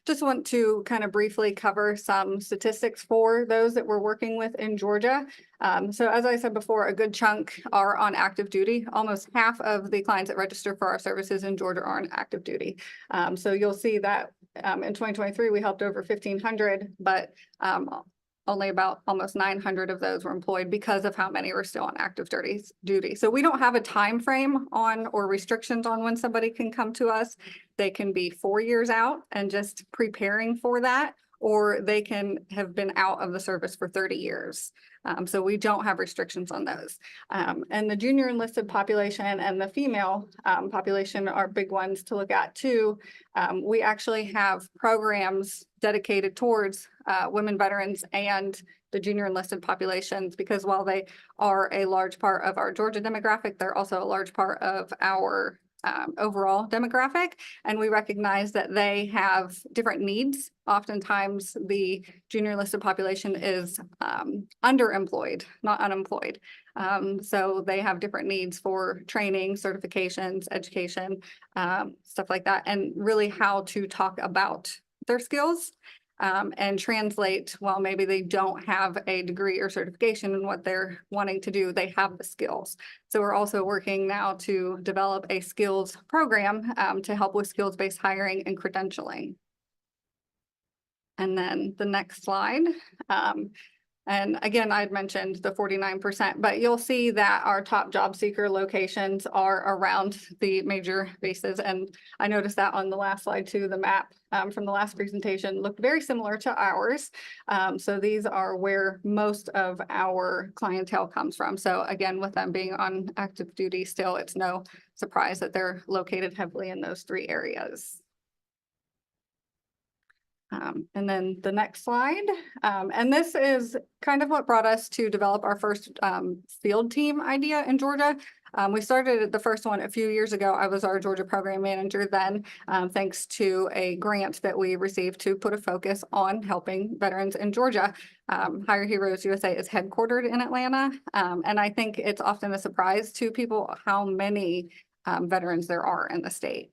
just want to kind of briefly cover some statistics for those that we're working with in Georgia. So as I said before, a good chunk are on active duty. Almost half of the clients that register for our services in Georgia are on active duty. So you'll see that in 2023, we helped over 1,500, but only about almost 900 of those were employed because of how many were still on active duty. So we don't have a time frame on or restrictions on when somebody can come to us. They can be 4 years out and just preparing for that, or they can have been out of the service for 30 years. So we don't have restrictions on those. And the junior enlisted population and the female population are big ones to look at too. We actually have programs dedicated towards women veterans and the junior enlisted populations, because while they are a large part of our Georgia demographic, they're also a large part of our overall demographic. And we recognize that they have different needs. Oftentimes the junior enlisted population is underemployed, not unemployed. So they have different needs for training, certifications, education, stuff like that, and really how to talk about their skills and translate, while maybe they don't have a degree or certification in what they're wanting to do, they have the skills. So we're also working now to develop a skills program to help with skills-based hiring and credentialing. And then the next slide. And again, I'd mentioned the 49%, but you'll see that our top job seeker locations are around the major bases. And I noticed that on the last slide too, the map from the last presentation looked very similar to ours. So these are where most of our clientele comes from. So again, with them being on active duty still, it's no surprise that they're located heavily in those 3 areas. And then the next slide, and this is kind of what brought us to develop our first field team idea in Georgia. We started the first one a few years ago. I was our Georgia program manager then, thanks to a grant that we received to put a focus on helping veterans in Georgia. Hire Heroes USA is headquartered in Atlanta, and I think it's often a surprise to people how many veterans there are in the state.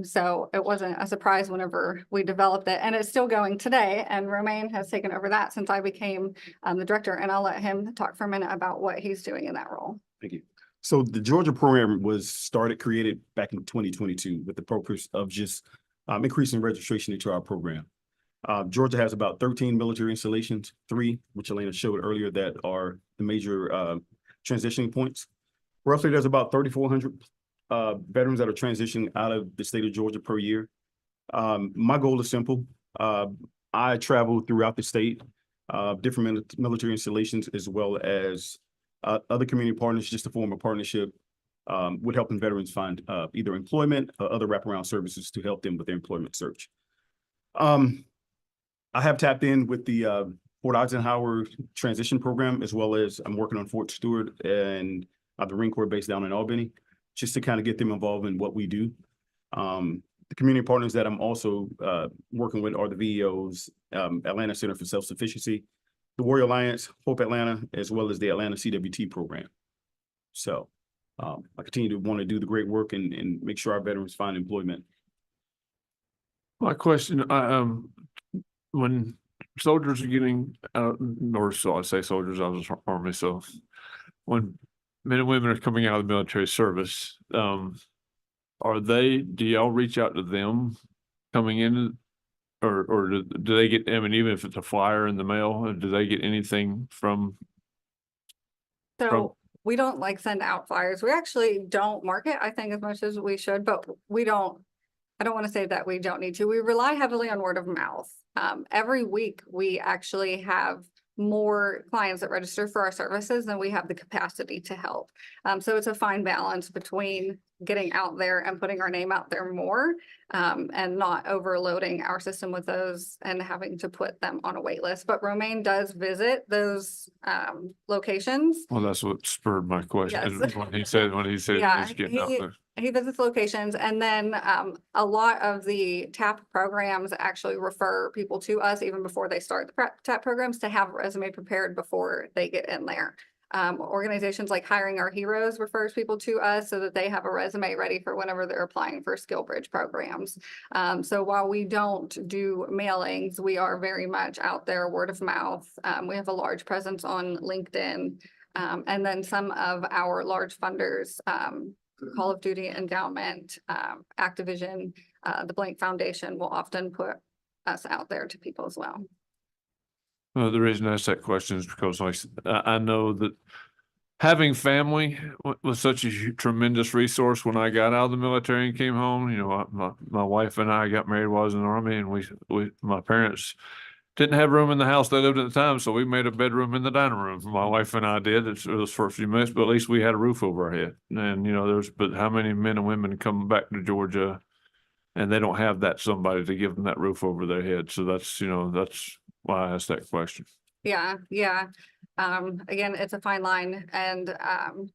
So it wasn't a surprise whenever we developed it, and it's still going today. And Romaine has taken over that since I became the director, and I'll let him talk for a minute about what he's doing in that role. Thank you. So the Georgia program was created back in 2022 with the purpose of just increasing registration into our program. Georgia has about 13 military installations, 3, which Elena showed earlier, that are the major transitioning points. Roughly, there's about 3,400 veterans that are transitioning out of the state of Georgia per year. My goal is simple. I travel throughout the state, different military installations, as well as other community partners, just to form a partnership with helping veterans find either employment or other wraparound services to help them with their employment search. I have tapped in with the Fort Eisenhower transition program, as well as I'm working on Fort Stewart and the Marine Corps base down in Albany, just to kind of get them involved in what we do. The community partners that I'm also working with are the VEOs, Atlanta Center for Self-Sufficiency, the Warrior Alliance, Hope Atlanta, as well as the Atlanta CWT program. So I continue to want to do the great work and make sure our veterans find employment. My question, when soldiers are getting out, or so I say soldiers, I was Army, so when men and women are coming out of the military service, do y'all reach out to them coming in, or do they get, I mean, even if it's a flyer in the mail, do they get anything from? So we don't like send out flyers. We actually don't market, I think, as much as we should, but I don't want to say that we don't need to. We rely heavily on word of mouth. Every week, we actually have more clients that register for our services than we have the capacity to help. So it's a fine balance between getting out there and putting our name out there more, and not overloading our system with those and having to put them on a wait list. But Romaine does visit those locations. Well, that's what spurred my question. Yes. When he said Yeah, he's getting out there. he visits locations, and then a lot of the TAP programs actually refer people to us even before they start the TAP programs to have a resume prepared before they get in there. Organizations like Hiring Our Heroes refers people to us so that they have a resume ready for whenever they're applying for SkillBridge programs. So while we don't do mailings, we are very much out there, word of mouth. We have a large presence on LinkedIn, and then some of our large funders, Call of Duty Endowment, Activision, the Blank Foundation will often put us out there to people as well. Well, the reason I asked that question is because I know that having family was such a tremendous resource when I got out of the military and came home. You know, my wife and I got married while I was in the Army, and my parents didn't have room in the house they lived at the time, so we made a bedroom in the dining room. My wife and I did. It was for a few minutes, but at least we had a roof over our head. And, you know, but how many men and women come back to Georgia and they don't have somebody to give them that roof over their head? So that's why I asked that question. Yeah. Again, it's a fine line, and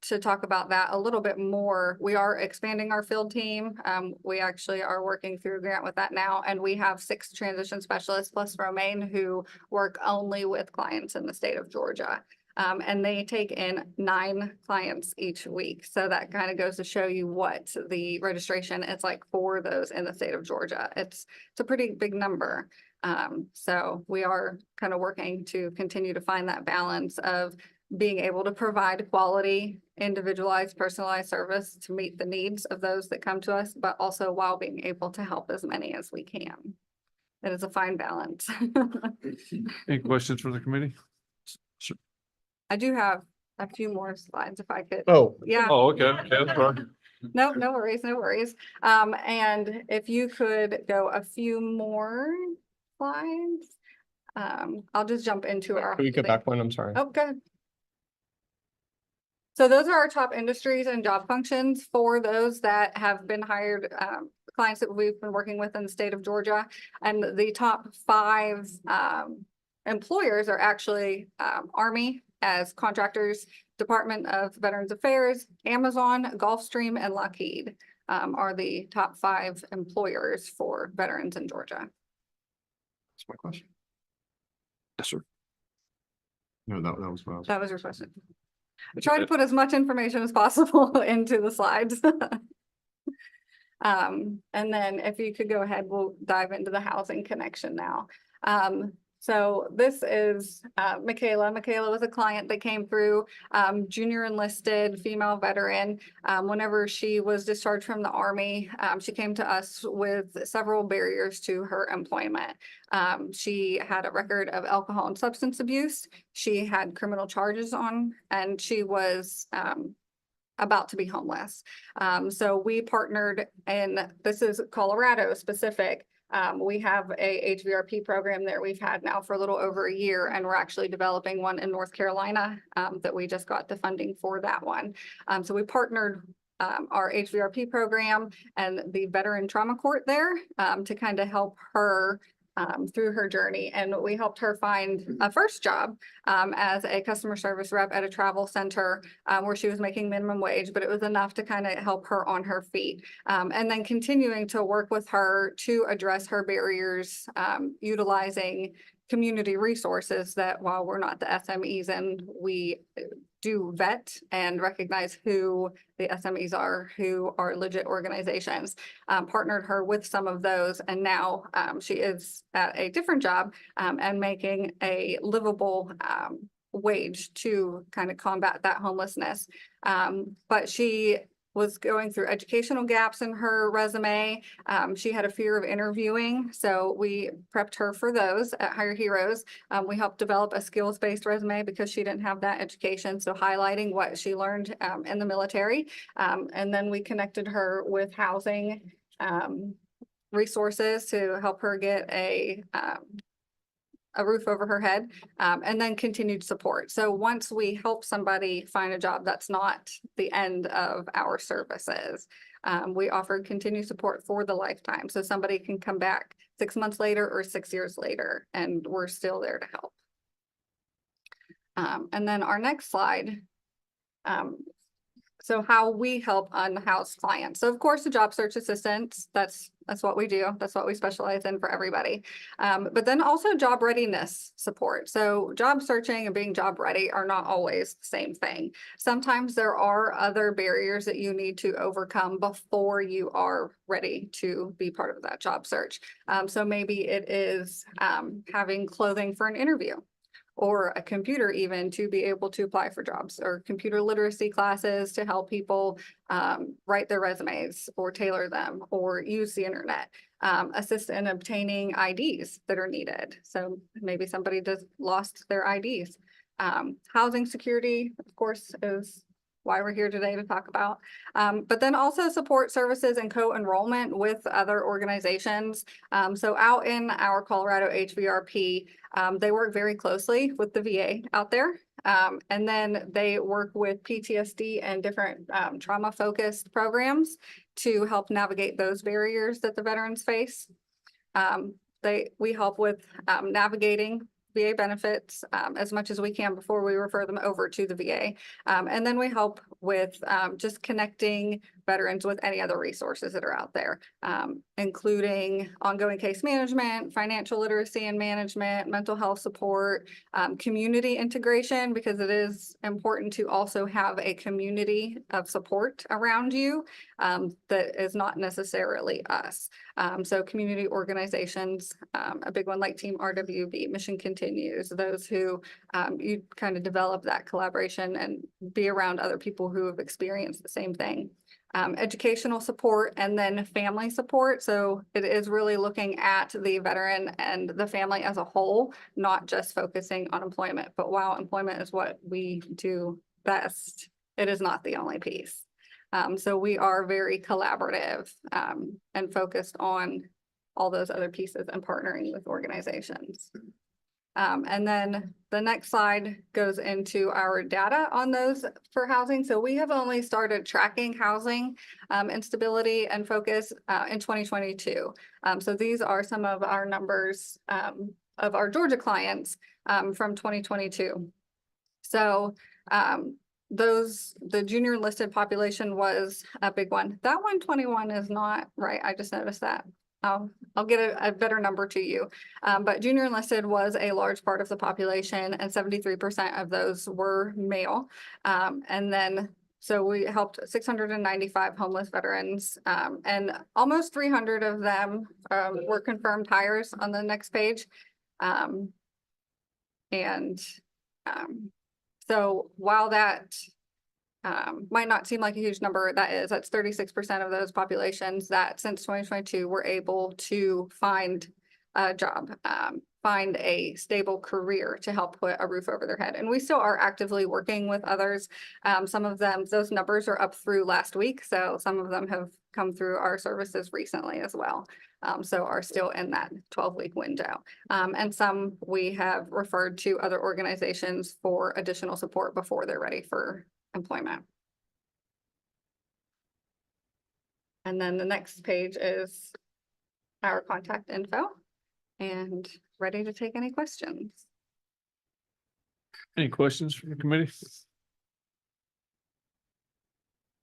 to talk about that a little bit more, we are expanding our field team. We actually are working through a grant with that now, and we have 6 transition specialists plus Romaine who work only with clients in the state of Georgia. And they take in 9 clients each week. So that kind of goes to show you what the registration is like for those in the state of Georgia. It's a pretty big number. So we are kind of working to continue to find that balance of being able to provide quality, individualized, personalized service to meet the needs of those that come to us, but also while being able to help as many as we can. It is a fine balance. Any questions from the committee? I do have a few more slides if I could. Oh. Yeah. Oh, okay. Okay, sorry. No worries. And if you could go a few more slides. I'll just jump into our. Can we go back one? I'm sorry. Oh, good. So those are our top industries and job functions for those that have been hired clients that we've been working with in the state of Georgia. And the top 5 employers are actually Army as contractors, Department of Veterans Affairs, Amazon, Gulfstream, and Lockheed are the top 5 employers for veterans in Georgia. That's my question. Yes, sir. No, that was what I was. That was your question. I try to put as much information as possible into the slides. And then if you could go ahead, we'll dive into the housing connection now. So this is Michaela. Michaela was a client that came through, junior enlisted female veteran. Whenever she was discharged from the Army, she came to us with several barriers to her employment. She had a record of alcohol and substance abuse. She had criminal charges on, and she was about to be homeless. So we partnered, and this is Colorado specific. We have a HVRP program there we've had now for a little over a year, and we're actually developing one in North Carolina that we just got the funding for that one. So we partnered our HVRP program and the Veteran Trauma Court there to kind of help her through her journey. And we helped her find a first job as a customer service rep at a travel center where she was making minimum wage, but it was enough to kind of help her on her feet. And then continuing to work with her to address her barriers, utilizing community resources that while we're not the SMEs and we do vet and recognize who the SMEs are, who are legit organizations, partnered her with some of those. And now she is at a different job and making a livable wage to kind of combat that homelessness. But she was going through educational gaps in her resume. She had a fear of interviewing, so we prepped her for those at Hire Heroes. We helped develop a skills-based resume because she didn't have that education, so highlighting what she learned in the military. And then we connected her with housing resources to help her get a roof over her head, and then continued support. So once we help somebody find a job, that's not the end of our services. We offer continued support for the lifetime. So somebody can come back 6 months later or 6 years later, and we're still there to help. And then our next slide. So how we help unhoused clients. So of course, the job search assistants, that's what we do. That's what we specialize in for everybody. But then also job readiness support. So job searching and being job ready are not always the same thing. Sometimes there are other barriers that you need to overcome before you are ready to be part of that job search. So maybe it is having clothing for an interview, or a computer even to be able to apply for jobs, or computer literacy classes to help people write their resumes or tailor them or use the internet, assist in obtaining IDs that are needed. So maybe somebody just lost their IDs. Housing security, of course, is why we're here today to talk about. But then also support services and co-enrollment with other organizations. So out in our Colorado HVRP, they work very closely with the VA out there. And then they work with PTSD and different trauma-focused programs to help navigate those barriers that the veterans face. We help with navigating VA benefits as much as we can before we refer them over to the VA. And then we help with just connecting veterans with any other resources that are out there, including ongoing case management, financial literacy and management, mental health support, community integration, because it is important to also have a community of support around you that is not necessarily us. So community organizations, a big one like Team RWB, Mission Continues, those who you kind of develop that collaboration and be around other people who have experienced the same thing. Educational support, and then family support. So it is really looking at the veteran and the family as a whole, not just focusing on employment. But while employment is what we do best, it is not the only piece. So we are very collaborative and focused on all those other pieces and partnering with organizations. And then the next slide goes into our data on those for housing. So we have only started tracking housing instability and focus in 2022. So these are some of our numbers of our Georgia clients from 2022. So the junior enlisted population was a big one. That 121 is not right. I just noticed that. I'll get a better number to you. But junior enlisted was a large part of the population, and 73% of those were male. And then, so we helped 695 homeless veterans, and almost 300 of them were confirmed hires on the next page. So while that might not seem like a huge number, that's 36% of those populations that since 2022 were able to find a job, find a stable career to help put a roof over their head. And we still are actively working with others. Some of them, those numbers are up through last week. So some of them have come through our services recently as well. So are still in that 12-week window. And some we have referred to other organizations for additional support before they're ready for employment. And then the next page is our contact info, and ready to take any questions. Any questions from the committee?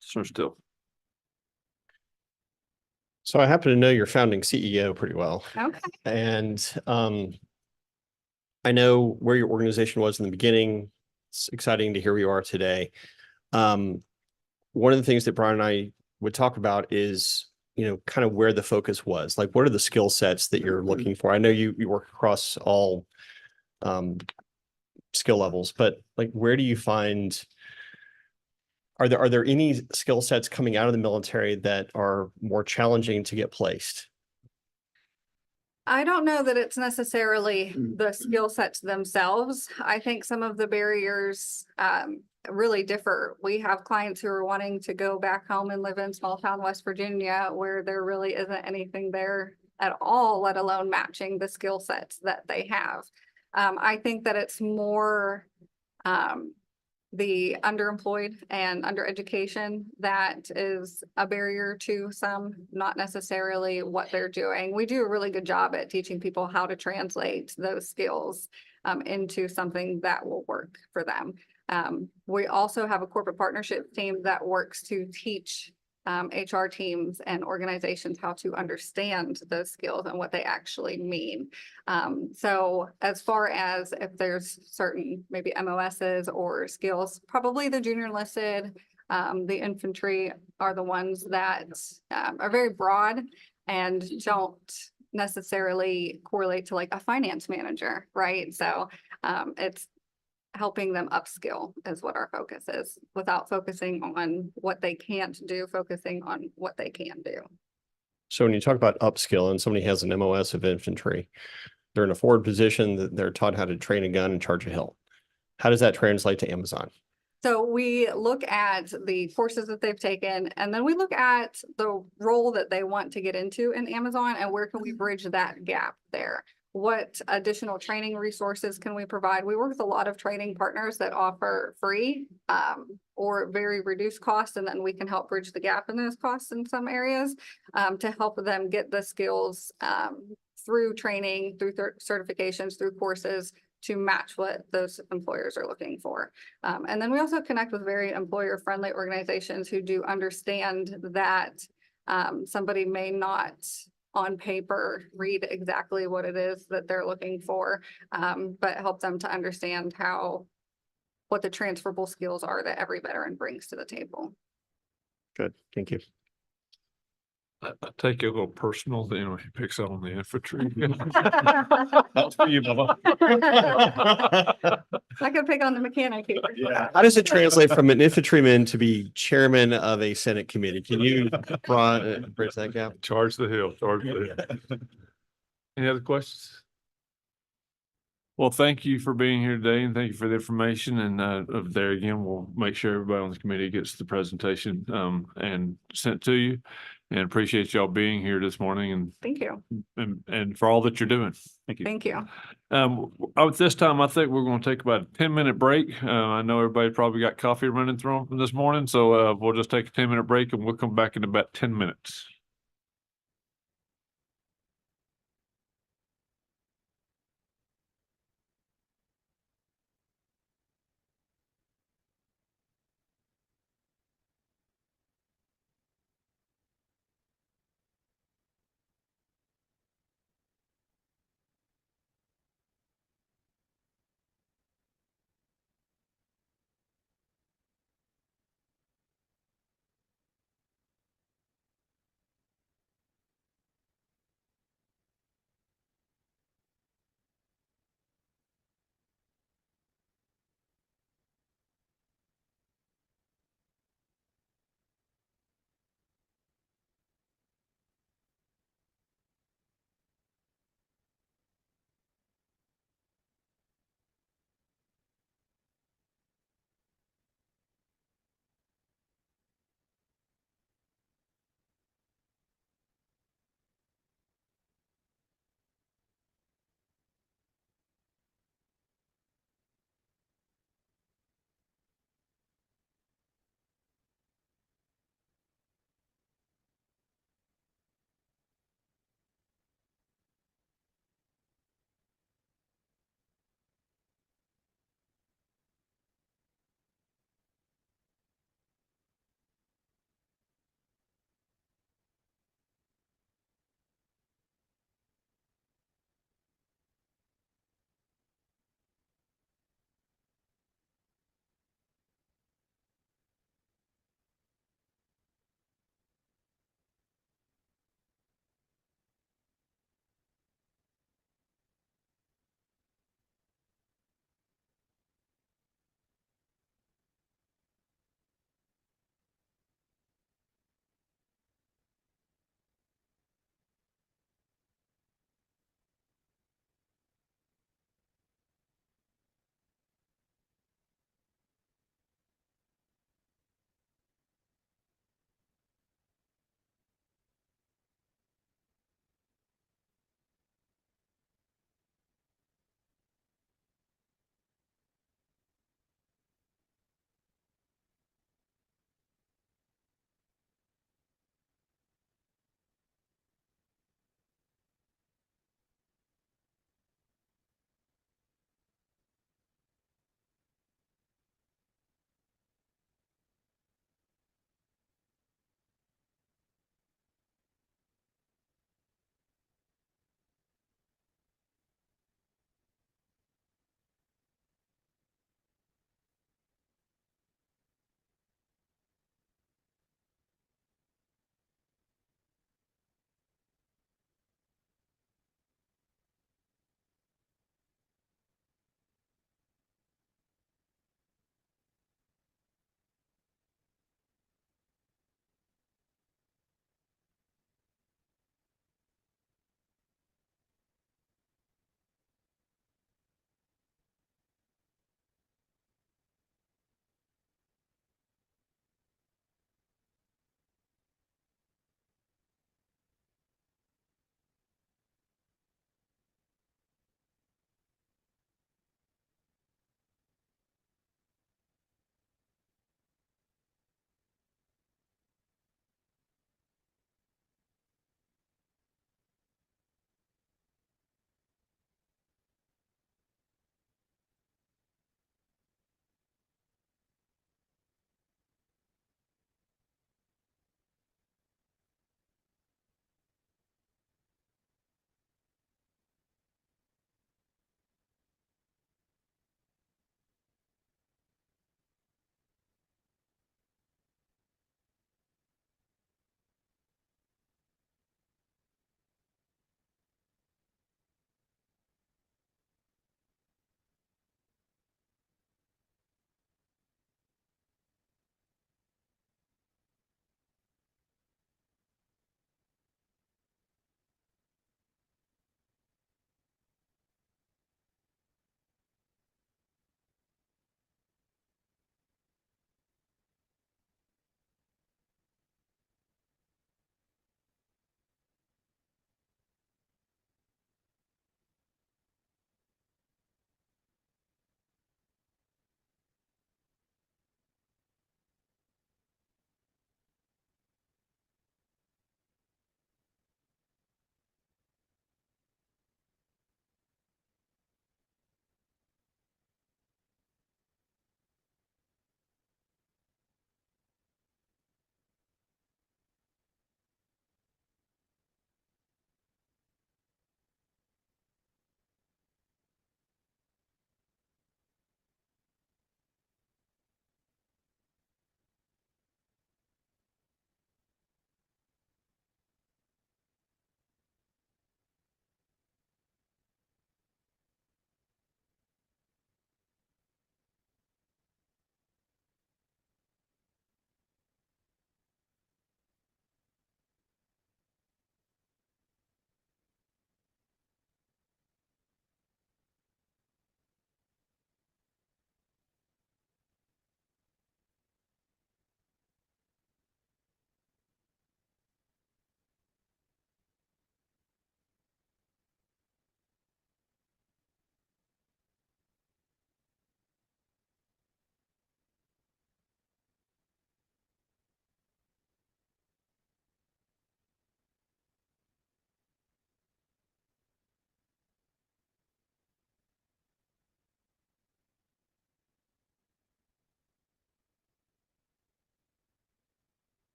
Sir, still. So I happen to know your founding CEO pretty well, Okay. and I know where your organization was in the beginning. It's exciting to hear where you are today. One of the things that Brian and I would talk about is, kind of where the focus was. Like, what are the skill sets that you're looking for? I know you work across all skill levels, but like, where do you find, are there any skill sets coming out of the military that are more challenging to get placed? I don't know that it's necessarily the skill sets themselves. I think some of the barriers really differ. We have clients who are wanting to go back home and live in small town West Virginia where there really isn't anything there at all, let alone matching the skill sets that they have. I think that it's more the underemployed and undereducation that is a barrier to some, not necessarily what they're doing. We do a really good job at teaching people how to translate those skills into something that will work for them. We also have a corporate partnership team that works to teach HR teams and organizations how to understand those skills and what they actually mean. So as far as if there's certain maybe MOSs or skills, probably the junior enlisted, the infantry are the ones that are very broad and don't necessarily correlate to like a finance manager, right? So it's helping them upskill is what our focus is, without focusing on what they can't do, focusing on what they can do. So when you talk about upskill and somebody has an MOS of infantry, they're in a forward position, that they're taught how to train a gun and charge a hill. How does that translate to Amazon? So we look at the courses that they've taken, and then we look at the role that they want to get into in Amazon and where can we bridge that gap there. What additional training resources can we provide? We work with a lot of training partners that offer free or very reduced costs, and then we can help bridge the gap in those costs in some areas to help them get the skills through training, through certifications, through courses to match what those employers are looking for. And then we also connect with very employer-friendly organizations who do understand that somebody may not on paper read exactly what it is that they're looking for, but help them to understand what the transferable skills are that every veteran brings to the table. Good, thank you. I take it a little personal, he picks on the infantry. That's for you, Bubba. I could pick on the mechanic here. Yeah. How does it translate from an infantryman to be chairman of a Senate committee? Can you bridge that gap? Charge the hill, charge the hill. Any other questions? Well, thank you for being here today, and thank you for the information. And there again, we'll make sure everybody on the committee gets the presentation and sent to you. and appreciate y'all being here this morning Thank you. and for all that you're doing. Thank you. Thank you. At this time, I think we're going to take about a 10-minute break. I know everybody probably got coffee running through them this morning, so we'll just take a 10-minute break and we'll come back in about 10 minutes.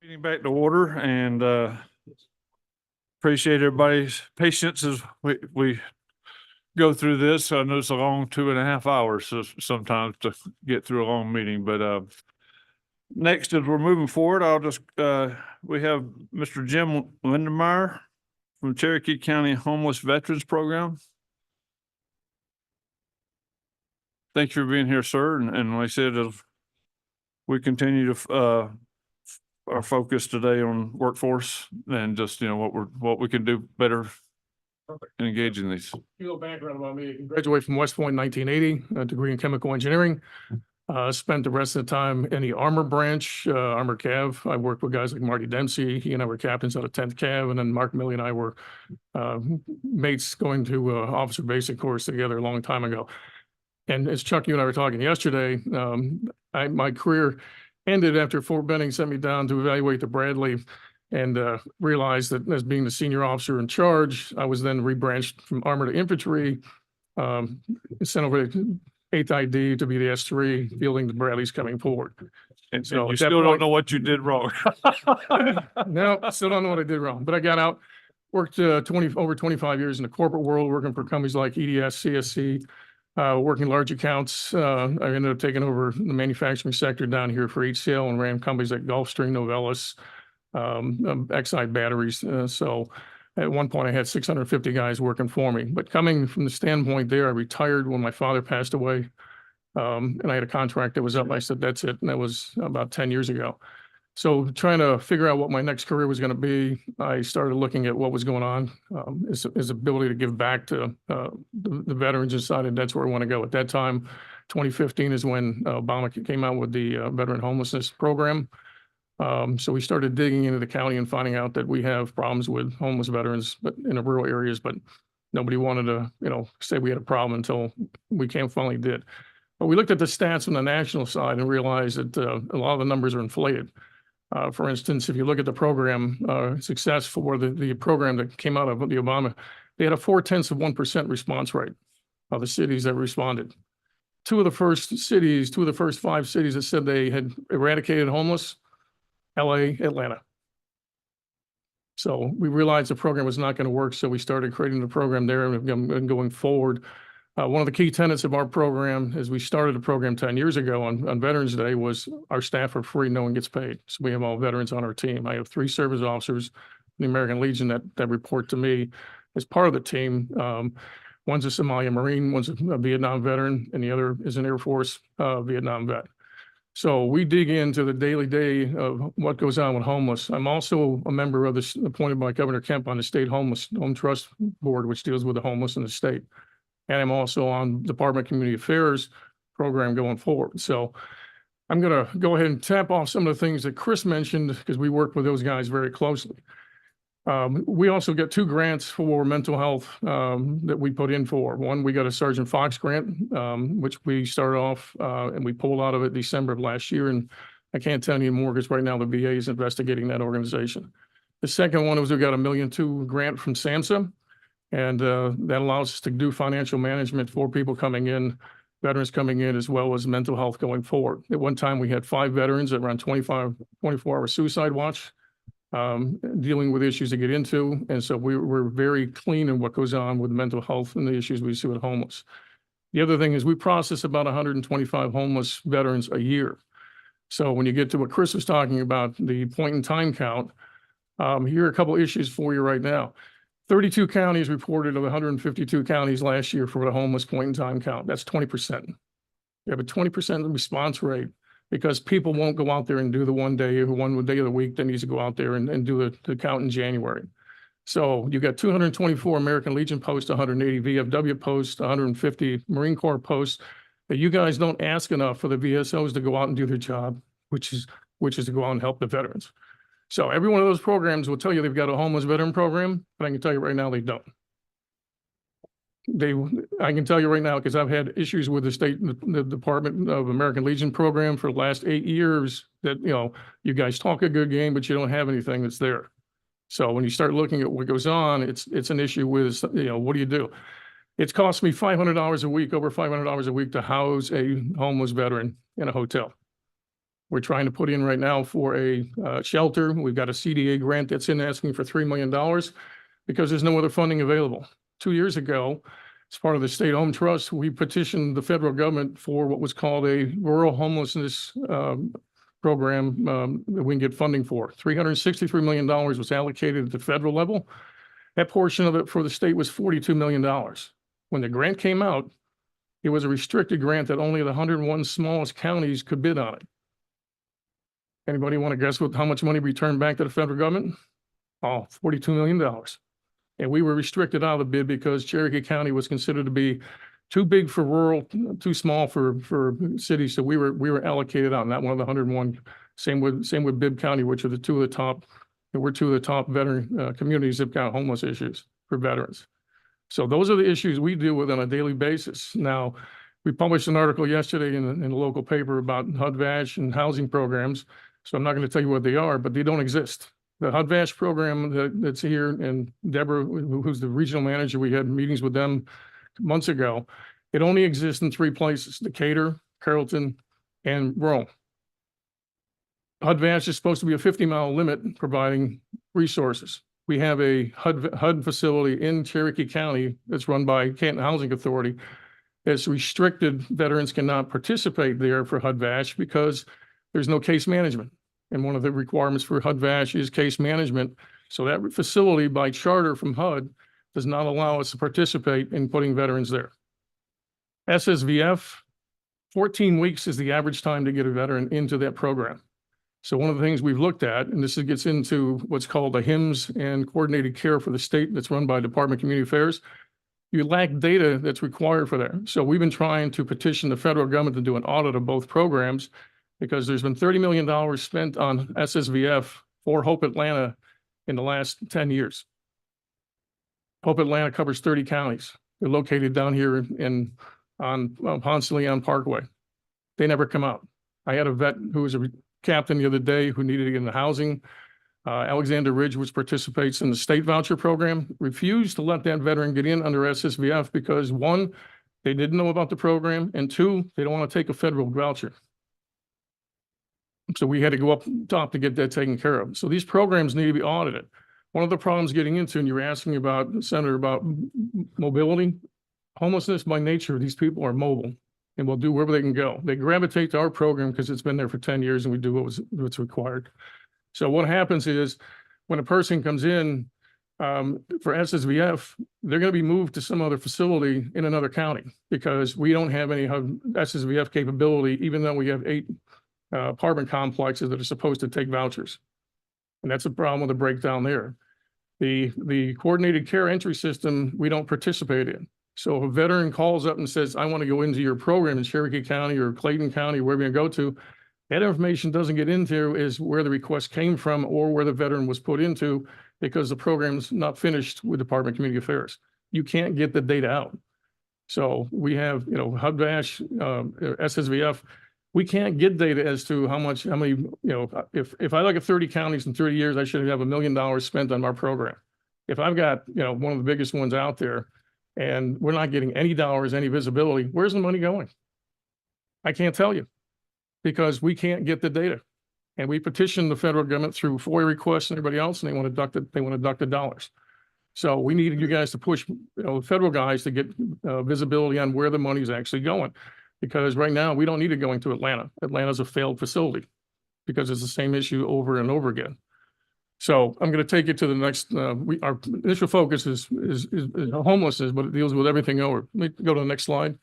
Getting back to order and appreciate everybody's patience as we go through this. I know it's a long 2.5 hours sometimes to get through a long meeting, but next, as we're moving forward, I'll just we have Mr. Jim Lindenmeyer from Cherokee County Homeless Veterans Program. Thank you for being here, sir. And like I said, as we continue to our focus today on workforce and just, what we can do better in engaging these. A little background about me. I graduated from West Point in 1980, a degree in chemical engineering. Spent the rest of the time in the armor branch, armor cav. I worked with guys like Marty Dempsey. He and I were captains out of 10th Cav, and then Mark Milley and I were mates going to officer basic course together a long time ago. And as Chuck, you and I were talking yesterday, my career ended after Fort Benning sent me down to evaluate the Bradley and realized that as being the senior officer in charge, I was then rebranched from armor to infantry, sent over to 8th ID to be the S3, fielding the Bradleys coming forward. And So you at still that don't point- know what you did wrong. No, still don't know what I did wrong, but I got out, worked over 25 years in the corporate world, working for companies like EDS, CSC, working large accounts. I ended up taking over the manufacturing sector down here for HCL and ran companies like Gulfstream, Novellus, Exide Batteries. So at one point I had 650 guys working for me, but coming from the standpoint there, I retired when my father passed away. And I had a contract that was up. I said, that's it. And that was about 10 years ago. So trying to figure out what my next career was going to be, I started looking at what was going on, his ability to give back to the veterans, and decided that's where I want to go. At that time, 2015 is when Obama came out with the veteran homelessness program. So we started digging into the county and finding out that we have problems with homeless veterans, but in the rural areas, but nobody wanted to, say we had a problem until we finally did. But we looked at the stats on the national side and realized that a lot of the numbers are inflated. For instance, if you look at the program success for the program that came out of the Obama, they had a 0.4% response rate of the cities that responded. Two of the first 5 cities that said they had eradicated homeless, LA, Atlanta. So we realized the program was not going to work, so we started creating the program there and going forward. One of the key tenets of our program, as we started the program 10 years ago on Veterans Day, was our staff are free, no one gets paid. So we have all veterans on our team. I have 3 service officers in the American Legion that report to me as part of the team. One's a Somalia Marine, one's a Vietnam veteran, and the other is an Air Force Vietnam vet. So we dig into the daily day of what goes on with homeless. I'm also a member of this, appointed by Governor Kemp on the State Home Trust Board, which deals with the homeless in the state. And I'm also on Department of Community Affairs program going forward. So I'm going to go ahead and tap off some of the things that Chris mentioned, because we work with those guys very closely. We also get 2 grants for mental health that we put in for. One, we got a Sergeant Fox grant, which we started off and we pulled out of it December of last year. And I can't tell you more because right now the VA is investigating that organization. The second one was we got a $1.2 million grant from SAMHSA. And that allows us to do financial management for people coming in, veterans coming in, as well as mental health going forward. At one time, we had 5 veterans that were on 24-hour suicide watch, dealing with issues to get into. And so we're very clean in what goes on with mental health and the issues we see with homeless. The other thing is we process about 125 homeless veterans a year. So when you get to what Chris was talking about, the point in time count, here are a couple of issues for you right now. 32 counties reported of 152 counties last year for the homeless point in time count. That's 20%. You have a 20% response rate because people won't go out there and do the one day of the week that needs to go out there and do the count in January. So you got 224 American Legion posts, 180 VFW posts, 150 Marine Corps posts that you guys don't ask enough for the VSOs to go out and do their job, which is to go out and help the veterans. So every one of those programs will tell you they've got a homeless veteran program, but I can tell you right now, they don't. I can tell you right now, because I've had issues with the Department of American Legion program for the last 8 years that, you guys talk a good game, but you don't have anything that's there. So when you start looking at what goes on, it's an issue with, what do you do? It's cost me $500 a week, over $500 a week to house a homeless veteran in a hotel. We're trying to put in right now for a shelter. We've got a CDA grant that's in asking for $3 million because there's no other funding available. 2 years ago, as part of the State Home Trust, we petitioned the federal government for what was called a rural homelessness program that we can get funding for. $363 million was allocated at the federal level. That portion of it for the state was $42 million. When the grant came out, it was a restricted grant that only the 101 smallest counties could bid on it. Anybody want to guess how much money we returned back to the federal government? Oh, $42 million. And we were restricted out of the bid because Cherokee County was considered to be too big for rural, too small for cities. So we were allocated out, not one of the 101. Same with Bibb County, which are the two of the top. And we're two of the top veteran communities that have got homeless issues for veterans. So those are the issues we deal with on a daily basis. Now, we published an article yesterday in the local paper about HUD-VASH and housing programs. So I'm not going to tell you what they are, but they don't exist. The HUD-VASH program that's here, and Deborah, who's the regional manager, we had meetings with them months ago. It only exists in 3 places: Decatur, Carrollton, and Rome. HUD-VASH is supposed to be a 50-mile limit providing resources. We have a HUD facility in Cherokee County that's run by Canton Housing Authority. It's restricted. Veterans cannot participate there for HUD-VASH because there's no case management. And one of the requirements for HUD-VASH is case management. So that facility by charter from HUD does not allow us to participate in putting veterans there. SSVF, 14 weeks is the average time to get a veteran into that program. So one of the things we've looked at, and this gets into what's called the HIMSS and coordinated care for the state that's run by Department of Community Affairs, you lack data that's required for that. So we've been trying to petition the federal government to do an audit of both programs because there's been $30 million spent on SSVF for Hope Atlanta in the last 10 years. Hope Atlanta covers 30 counties. They're located down here on Ponce de Leon Parkway. They never come out. I had a vet who was a captain the other day who needed to get into housing. Alexander Ridge, which participates in the state voucher program, refused to let that veteran get in under SSVF because 1, they didn't know about the program, and 2, they don't want to take a federal voucher. So we had to go up top to get that taken care of. So these programs need to be audited. One of the problems getting into, and you were asking about, Senator, about mobility, homelessness by nature, these people are mobile and will do wherever they can go. They gravitate to our program because it's been there for 10 years and we do what's required. So what happens is when a person comes in for SSVF, they're going to be moved to some other facility in another county because we don't have any SSVF capability, even though we have 8 apartment complexes that are supposed to take vouchers. And that's a problem with the breakdown there. The coordinated care entry system, we don't participate in. So if a veteran calls up and says, I want to go into your program in Cherokee County or Clayton County, wherever you go to, that information doesn't get into is where the request came from or where the veteran was put into because the program's not finished with Department of Community Affairs. You can't get the data out. So we have, HUD-VASH, SSVF, we can't get data as to how many, if I look at 30 counties in 30 years, I should have $1 million spent on our program. If I've got, one of the biggest ones out there and we're not getting any dollars, any visibility, where's the money going? I can't tell you because we can't get the data. And we petitioned the federal government through FOIA requests and everybody else, and they want to deduct the dollars. So we need you guys to push, federal guys to get visibility on where the money is actually going. Because right now we don't need it going to Atlanta. Atlanta's a failed facility because it's the same issue over and over again. So I'm going to take you to the next, our initial focus is homelessness, but it deals with everything over. Let me go to the next slide.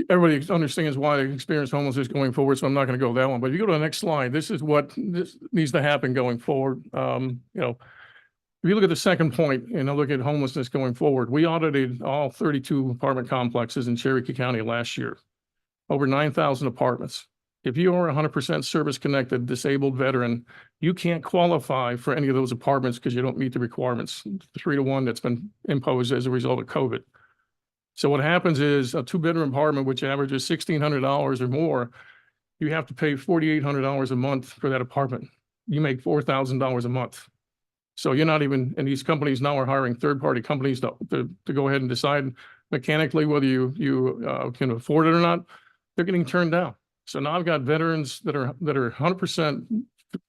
Everybody understands why they experience homelessness going forward, so I'm not going to go that one. But if you go to the next slide, this is what this needs to happen going forward. If you look at the second point and I look at homelessness going forward, we audited all 32 apartment complexes in Cherokee County last year, over 9,000 apartments. If you are 100% service-connected, disabled veteran, you can't qualify for any of those apartments because you don't meet the requirements, 3-to-1 that's been imposed as a result of COVID. So what happens is a 2-bedroom apartment, which averages $1,600 or more, you have to pay $4,800 a month for that apartment. You make $4,000 a month. So you're not even, and these companies now are hiring third-party companies to go ahead and decide mechanically whether you can afford it or not. They're getting turned down So now I've got veterans that are 100%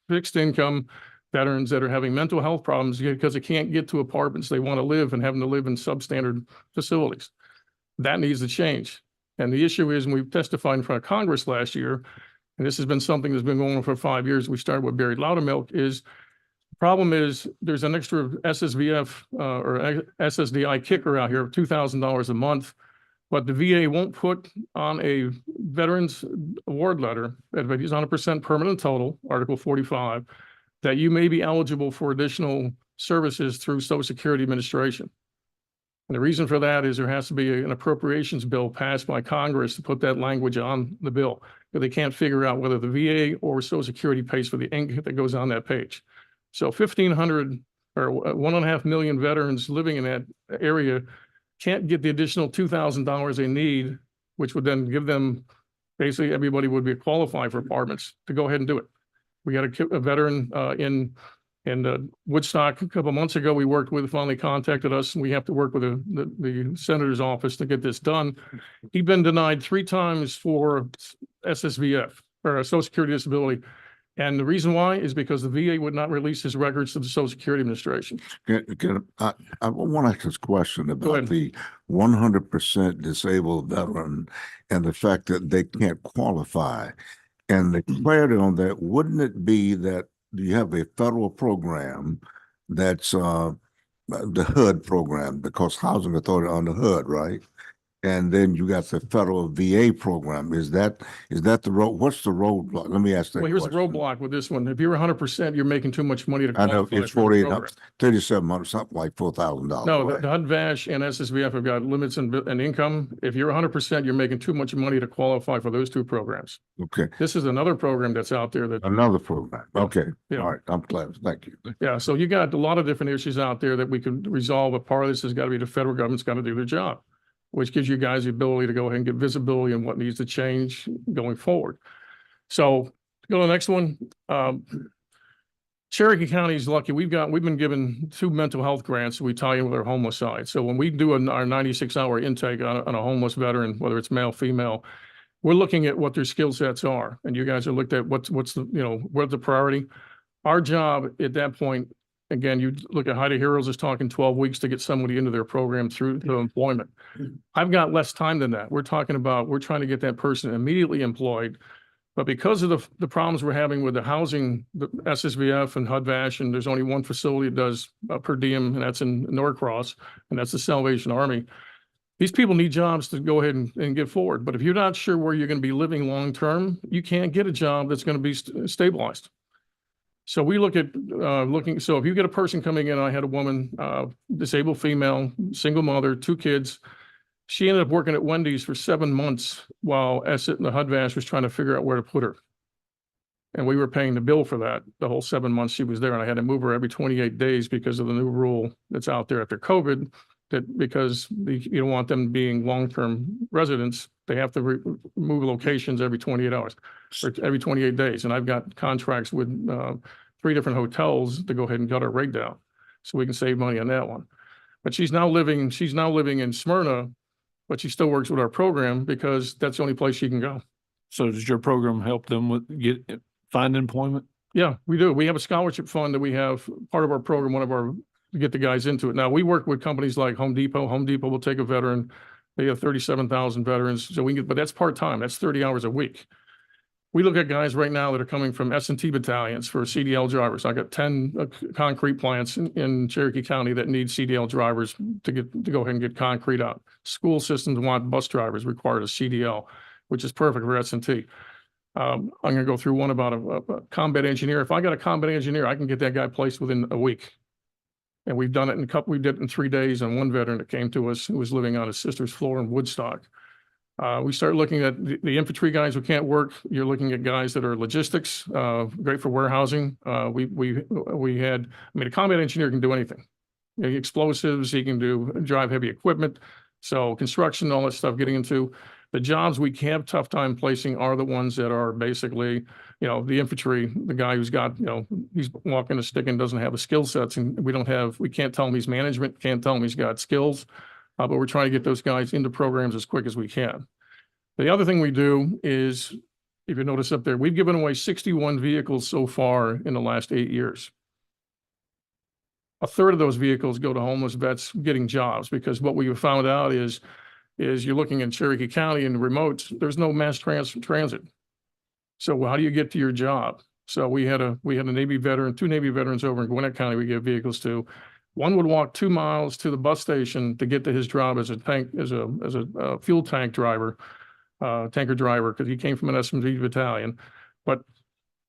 fixed income, veterans that are having mental health problems because they can't get to apartments they want to live and having to live in substandard facilities. That needs to change. And the issue is, and we've testified in front of Congress last year, and this has been something that's been going on for 5 years. We started with Buried Loudermilk. Is the problem is there's an extra SSVF or SSDI kicker out here of $2,000 a month, but the VA won't put on a veterans award letter that if he's 100% permanent total, Article 45, that you may be eligible for additional services through Social Security Administration. And the reason for that is there has to be an appropriations bill passed by Congress to put that language on the bill, but they can't figure out whether the VA or Social Security pays for the ink that goes on that page. So 1,500 or 1.5 million veterans living in that area can't get the additional $2,000 they need, which would then give them, basically everybody would be qualified for apartments to go ahead and do it. We got a veteran in Woodstock a couple of months ago. We worked with, finally contacted us, and we have to work with the senator's office to get this done. He'd been denied 3 times for SSVF or a Social Security disability. And the reason why is because the VA would not release his records to the Social Security Administration. I want to ask this question about ahead. the 100% disabled veteran and the fact that they can't qualify. And the clarity on that, wouldn't it be that you have a federal program that's the HUD program, because Housing Authority on the HUD, right? And then you got the federal VA program. Is that the road? What's the roadblock? Let me ask that Well, here's the question. roadblock with this one. If you're 100%, you're making too much money to I know qualify it's for the 48, program. 3,700, something like $4,000. No, right? the HUD VASH and SSVF have got limits in income. If you're 100%, you're making too much money to qualify for those 2 programs. Okay, This is another program that's out there that, another program. Okay, Yeah. all right, I'm glad. Thank you. yeah, so you got a lot of different issues out there that we could resolve. But part of this has got to be the federal government's got to do their job, which gives you guys the ability to go ahead and get visibility on what needs to change going forward. So to go to the next one. Cherokee County is lucky. We've been given 2 mental health grants. We tie in with our homeless side. So when we do our 96-hour intake on a homeless veteran, whether it's male, female, we're looking at what their skill sets are. And you guys are looked at what's the, what's the priority. Our job at that point, again, you look at Haida Heroes is talking 12 weeks to get somebody into their program through to employment. I've got less time than that. We're trying to get that person immediately employed. But because of the problems we're having with the housing, the SSVF and HUD VASH, and there's only one facility that does per diem, and that's in Norcross, and that's the Salvation Army. These people need jobs to go ahead and get forward. But if you're not sure where you're going to be living long-term, you can't get a job that's going to be stabilized. So we look at so if you get a person coming in, I had a woman, disabled female, single mother, 2 kids. She ended up working at Wendy's for 7 months while the HUD VASH was trying to figure out where to put her. And we were paying the bill for that, the whole 7 months she was there. And I had to move her every 28 days because of the new rule that's out there after COVID, that because you don't want them being long-term residents, they have to move locations every 28 hours or every 28 days. And I've got contracts with 3 different hotels to go ahead and cut our rate down so we can save money on that one. But she's now living in Smyrna, but she still works with our program because that's the only place she can go. So does your program help them find employment? Yeah, we do. We have a scholarship fund that we have part of our program, to get the guys into it. Now, we work with companies like Home Depot. Home Depot will take a veteran. They have 37,000 veterans. So but that's part-time. That's 30 hours a week. We look at guys right now that are coming from S&T battalions for CDL drivers. I got 10 concrete plants in Cherokee County that need CDL drivers to go ahead and get concrete out. School systems want bus drivers, required a CDL, which is perfect for S&T. I'm going to go through one about a combat engineer. If I got a combat engineer, I can get that guy placed within a week. And we've done it we did it in 3 days on one veteran that came to us who was living on his sister's floor in Woodstock. We start looking at the infantry guys who can't work. You're looking at guys that are logistics, great for warehousing. We had, a combat engineer can do anything. Explosives, he can drive heavy equipment. So construction, all that stuff, getting into the jobs we have tough time placing are the ones that are basically, the infantry, the guy who's got, he's walking a stick and doesn't have the skill sets, and we can't tell him he's management, can't tell him he's got skills. But we're trying to get those guys into programs as quick as we can. The other thing we do is If you notice up there, we've given away 61 vehicles so far in the last 8 years. A third of those vehicles go to homeless vets getting jobs, because what we have found out is you're looking in Cherokee County and remotes, there's no mass transit. So how do you get to your job? So we had a Navy veteran, 2 Navy veterans over in Gwinnett County we give vehicles to. One would walk 2 miles to the bus station to get to his job as a fuel tank driver, tanker driver, because he came from an SMG battalion. But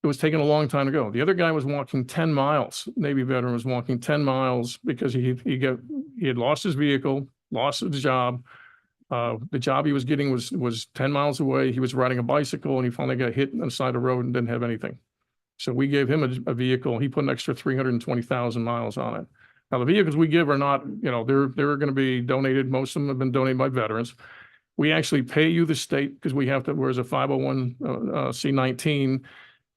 it was taking a long time to go. The other guy was walking 10 miles. Navy veteran was walking 10 miles because he had lost his vehicle, lost his job. The job he was getting was 10 miles away. He was riding a bicycle and he finally got hit on the side of the road and didn't have anything. So we gave him a vehicle. He put an extra 320,000 miles on it. Now, the vehicles we give are not, they're going to be donated. Most of them have been donated by veterans. We actually pay you, the state, because we have to, whereas a 501c19,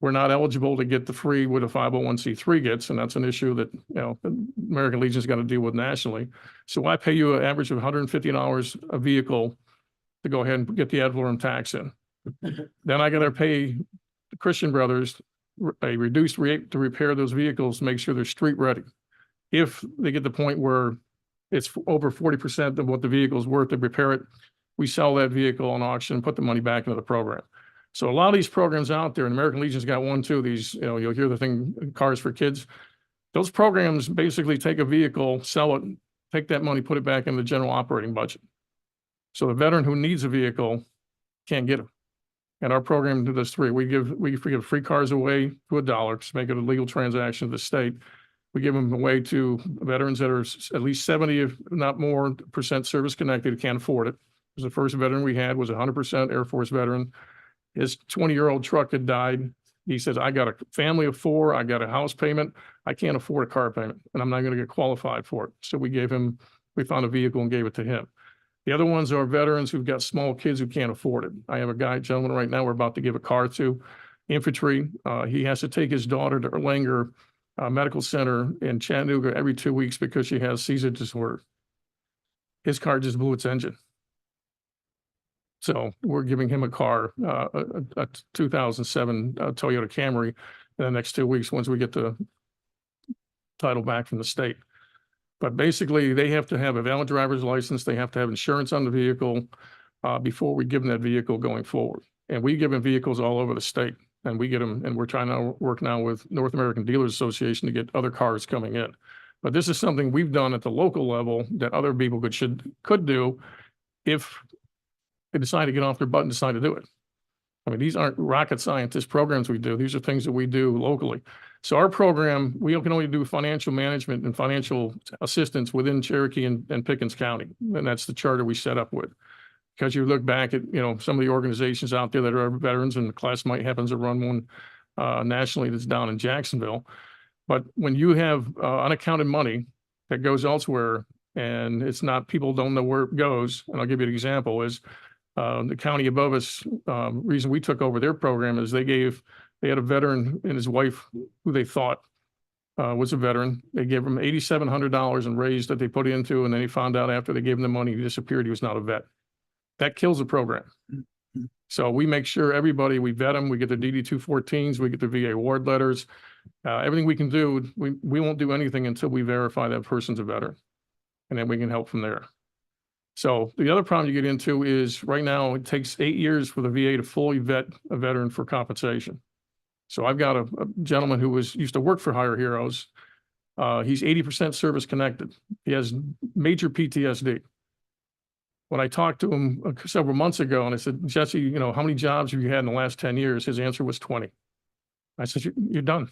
we're not eligible to get the free what a 501c3 gets. And that's an issue that, the American Legion's got to deal with nationally. So I pay you an average of $150 a vehicle to go ahead and get the ad valorem tax in. Then I got to pay the Christian Brothers a reduced rate to repair those vehicles, to make sure they're street ready. If they get to the point where it's over 40% of what the vehicle is worth to repair it, we sell that vehicle on auction and put the money back into the program. So a lot of these programs out there, and American Legion's got one too, these, you'll hear the thing, Cars for Kids. Those programs basically take a vehicle, sell it, take that money, put it back in the general operating budget. So the veteran who needs a vehicle can't get it. And our program does 3. We give free cars away to $1 to make it a legal transaction to the state. We give them away to veterans that are at least 70, if not more, % service connected, who can't afford it. Because the first veteran we had was 100% Air Force veteran. His 20-year-old truck had died. He says, I got a family of 4. I got a house payment. I can't afford a car payment, and I'm not going to get qualified for it. So we found a vehicle and gave it to him. The other ones are veterans who've got small kids who can't afford it. I have a gentleman right now we're about to give a car to, infantry. He has to take his daughter to Erlanger Medical Center in Chattanooga every 2 weeks because she has seizure disorder. His car just blew its engine. So we're giving him a car, a 2007 Toyota Camry in the next 2 weeks once we get the title back from the state. But basically, they have to have a valid driver's license. They have to have insurance on the vehicle before we give them that vehicle going forward. And we give them vehicles all over the state. And we get them, and we're trying to work now with North American Dealers Association to get other cars coming in. But this is something we've done at the local level that other people could do if they decide to get off their butt and decide to do it. I mean, these aren't rocket scientist programs we do. These are things that we do locally. So our program, we can only do financial management and financial assistance within Cherokee and Pickens County. And that's the charter we set up with. Because you look back at, some of the organizations out there that are veterans, and the class might happens to run one nationally that's down in Jacksonville. But when you have unaccounted money that goes elsewhere, and it's not, people don't know where it goes. And I'll give you an example is the county above us, reason we took over their program is they had a veteran and his wife who they thought was a veteran. They gave him $8,700 in raise that they put into, and then he found out after they gave him the money, he disappeared. He was not a vet. That kills the program. So we make sure we vet them. We get the DD-214s, we get the VA award letters. Everything we can do, we won't do anything until we verify that person's a veteran. And then we can help from there. So the other problem you get into is right now it takes 8 years for the VA to fully vet a veteran for compensation. So I've got a gentleman who used to work for Hire Heroes. He's 80% service connected. He has major PTSD. When I talked to him several months ago and I said, Jesse, how many jobs have you had in the last 10 years? His answer was 20. I said, you're done.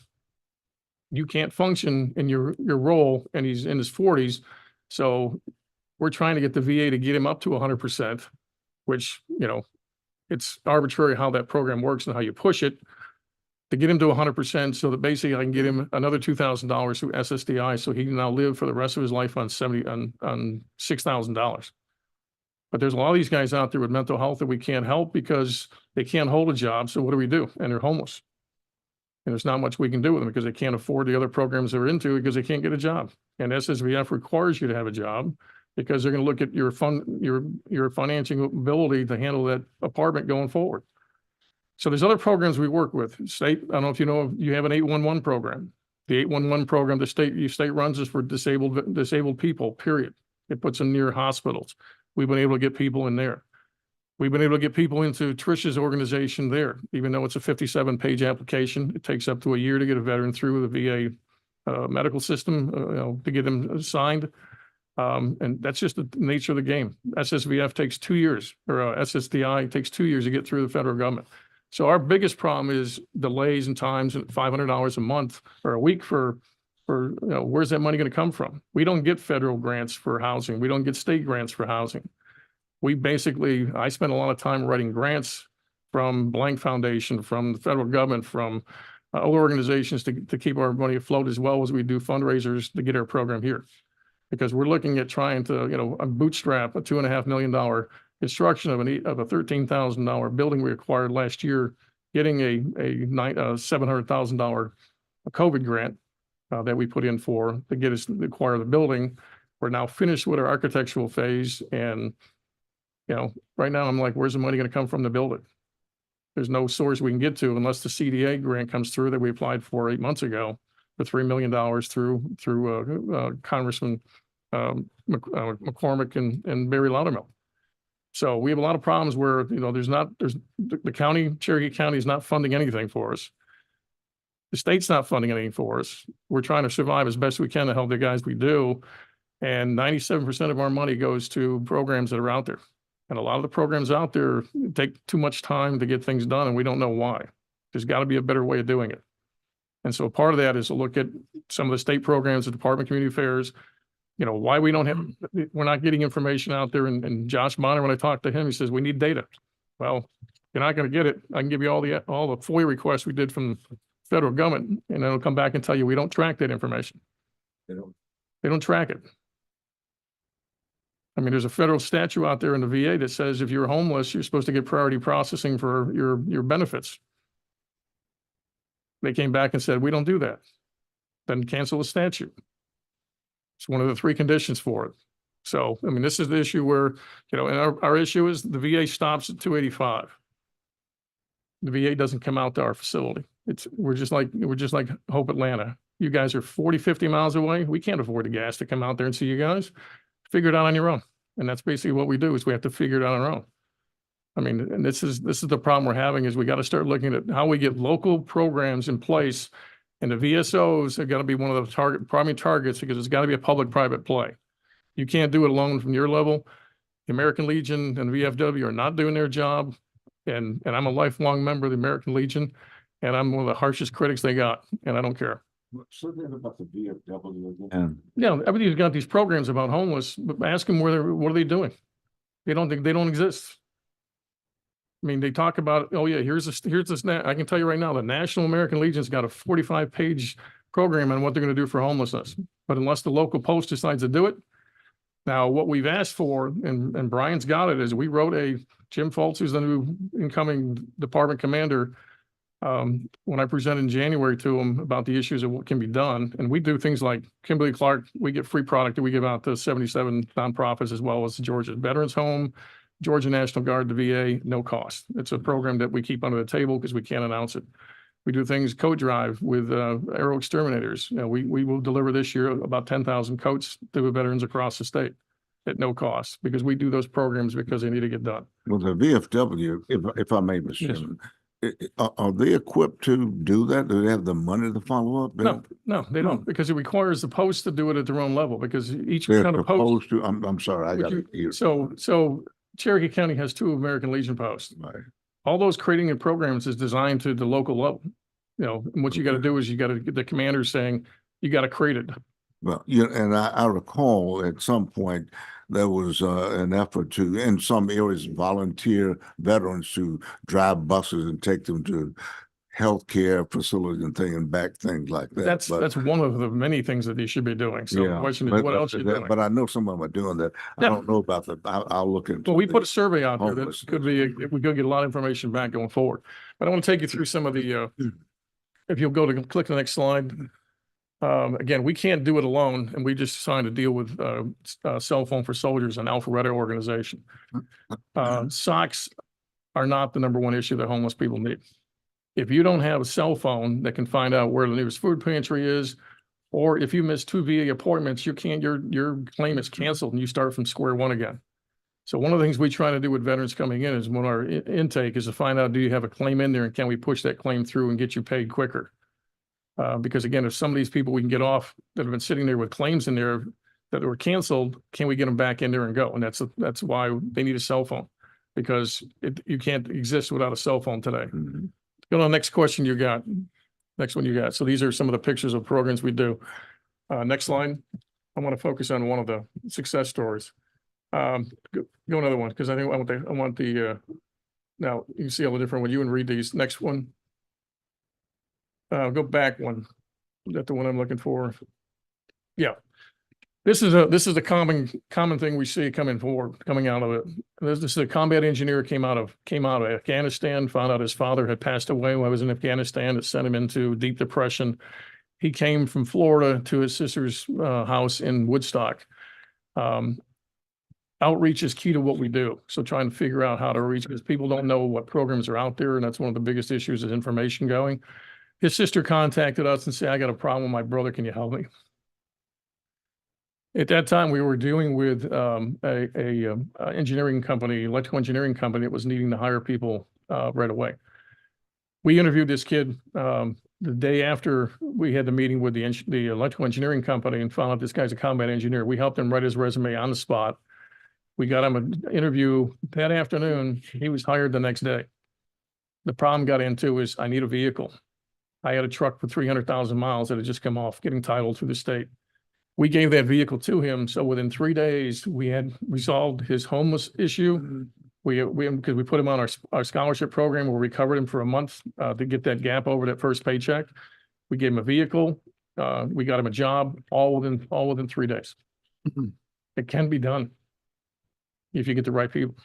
You can't function in your role, and he's in his 40s. So we're trying to get the VA to get him up to 100%, which, it's arbitrary how that program works and how you push it to get him to 100%. So that basically I can get him another $2,000 through SSDI. So he can now live for the rest of his life on $6,000. But there's a lot of these guys out there with mental health that we can't help because they can't hold a job. So what do? And they're homeless. And there's not much we can do with them because they can't afford the other programs they're into because they can't get a job. And SSVF requires you to have a job because they're going to look at your financial ability to handle that apartment going forward. So there's other programs we work with. State, I don't know if you know, you have an 811 program. The 811 program, the state runs is for disabled people, period. It puts them near hospitals. We've been able to get people in there. We've been able to get people into Trish's organization there, even though it's a 57-page application. It takes up to a year to get a veteran through the VA medical system, to get them signed. And that's just the nature of the game. SSVF takes 2 years, or SSDI takes 2 years to get through the federal government. So our biggest problem is delays and times, and $500 a month or a week for where's that money going to come from? We don't get federal grants for housing. We don't get state grants for housing. I spent a lot of time writing grants from Blank Foundation, from the federal government, from other organizations to keep our money afloat, as well as we do fundraisers to get our program here. Because we're looking at trying to, bootstrap a $2.5 million construction of a $13,000 building we acquired last year, getting a $700,000 COVID grant that we put in for to get us to acquire the building. We're now finished with our architectural phase, and right now I'm like, where's the money going to come from to build it? There's no source we can get to unless the CDA grant comes through that we applied for 8 months ago for $3 million through Congressman McCormick and Barry Loudermilk. So we have a lot of problems where, the county, Cherokee County is not funding anything for us. The state's not funding anything for us. We're trying to survive as best we can to help the guys we do. And 97% of our money goes to programs that are out there. And a lot of the programs out there take too much time to get things done, and we don't know why. There's got to be a better way of doing it. And so part of that is to look at some of the state programs, the Department of Community Affairs, why we're not getting information out there. And Josh Bonner, when I talked to him, he says, we need data. Well, you're not going to get it. I can give you all the FOIA requests we did from the federal government, and it'll come back and tell you we don't track that information. They don't track it. I mean, there's a federal statute out there in the VA that says if you're homeless, you're supposed to get priority processing for your benefits. They came back and said, we don't do that. Then cancel the statute. It's one of the 3 conditions for it. So, I mean, this is the issue where, and our issue is the VA stops at 285. The VA doesn't come out to our facility. We're just like Hope Atlanta. You guys are 40, 50 miles away. We can't afford the gas to come out there and see you guys. Figure it out on your own. And that's basically what we do, is we have to figure it out on our own. I mean, and this is the problem we're having, is we got to start looking at how we get local programs in place, and the VSOs have got to be one of the primary targets, because it's got to be a public-private play. You can't do it alone from your level. The American Legion and VFW are not doing their job. And I'm a lifelong member of the American Legion, and I'm one of the harshest critics they got, and I don't care. Something about the VFW again. Yeah, everybody's got these programs about homeless, but ask them what are they doing? They don't exist. I mean, they talk about, oh yeah, here's this, I can tell you right now, the National American Legion's got a 45-page program on what they're going to do for homelessness. But unless the local post decides to do it, now what we've asked for, and Brian's got it, is we wrote Jim Fultz, who's the new incoming department commander, when I presented in January to him about the issues of what can be done. And we do things like Kimberly Clark, we get free product that we give out to 77 nonprofits, as well as the Georgia Veterans Home, Georgia National Guard, the VA, no cost. It's a program that we keep under the table because we can't announce it. We do things, coat drive with Aero Exterminators. We will deliver this year about 10,000 coats to the veterans across the state at no cost, because we do those programs because they need to get done. Well, the VFW, if I may, Mr. Yes, Chairman, are they equipped to do that? Do they have the money to follow up? No, they don't, because it requires the post to do it at their own level, because each They're kind of post. supposed to, I'm sorry, I got it. So Cherokee County has 2 American Legion posts. Right. All those creating of programs is designed to the local level. And what you got to do is you got to get the commanders saying, you got to create it. Well, and I recall at some point there was an effort to, in some areas, volunteer veterans to drive buses and take them to healthcare facilities and things like that. That's one of the many things that they should be doing. So the question is, what else are you doing? But I know some of them are doing that. Yeah. I don't know about that. I'll look into. Well, we put a survey out there that homeless. could be, we could get a lot of information back going forward. But I want to take you through some of the, if you'll go to click the next slide. Again, we can't do it alone, and we just signed a deal with Cell Phone for Soldiers, an Alpharetta organization. SOX are not the number one issue that homeless people need. If you don't have a cell phone that can find out where the nearest food pantry is, or if you miss 2 VA appointments, your claim is canceled and you start from square one again. So one of the things we try to do with veterans coming in is when our intake is to find out, do you have a claim in there and can we push that claim through and get you paid quicker? Because again, if some of these people we can get off that have been sitting there with claims in there that were canceled, can we get them back in there and go? And that's why they need a cell phone, because you can't exist without a cell phone today. Go to the next question you got. Next one you got. So these are some of the pictures of programs we do. Next line. I want to focus on one of the success stories. Go another one, because I think I want the now you can see all the different when you and read these. Next one. Go back one. Is that the one I'm looking for? Yeah. This is a common thing we see coming out of it. This is a combat engineer came out of Afghanistan, found out his father had passed away while he was in Afghanistan. It sent him into deep depression. He came from Florida to his sister's house in Woodstock. Outreach is key to what we do. So trying to figure out how to reach, because people don't know what programs are out there, and that's one of the biggest issues is information going. His sister contacted us and said, I got a problem with my brother. Can you help me? At that time, we were dealing with a engineering company, electrical engineering company that was needing to hire people right away. We interviewed this kid the day after we had the meeting with the electrical engineering company and found out this guy's a combat engineer. We helped him write his resume on the spot. We got him an interview that afternoon. He was hired the next day. The problem got into is I need a vehicle. I had a truck for 300,000 miles that had just come off getting titled through the state. We gave that vehicle to him. So within 3 days, we had resolved his homeless issue. Because we put him on our scholarship program where we covered him for a month to get that gap over that first paycheck. We gave him a vehicle. We got him a job all within 3 days. It can be done if you get the right people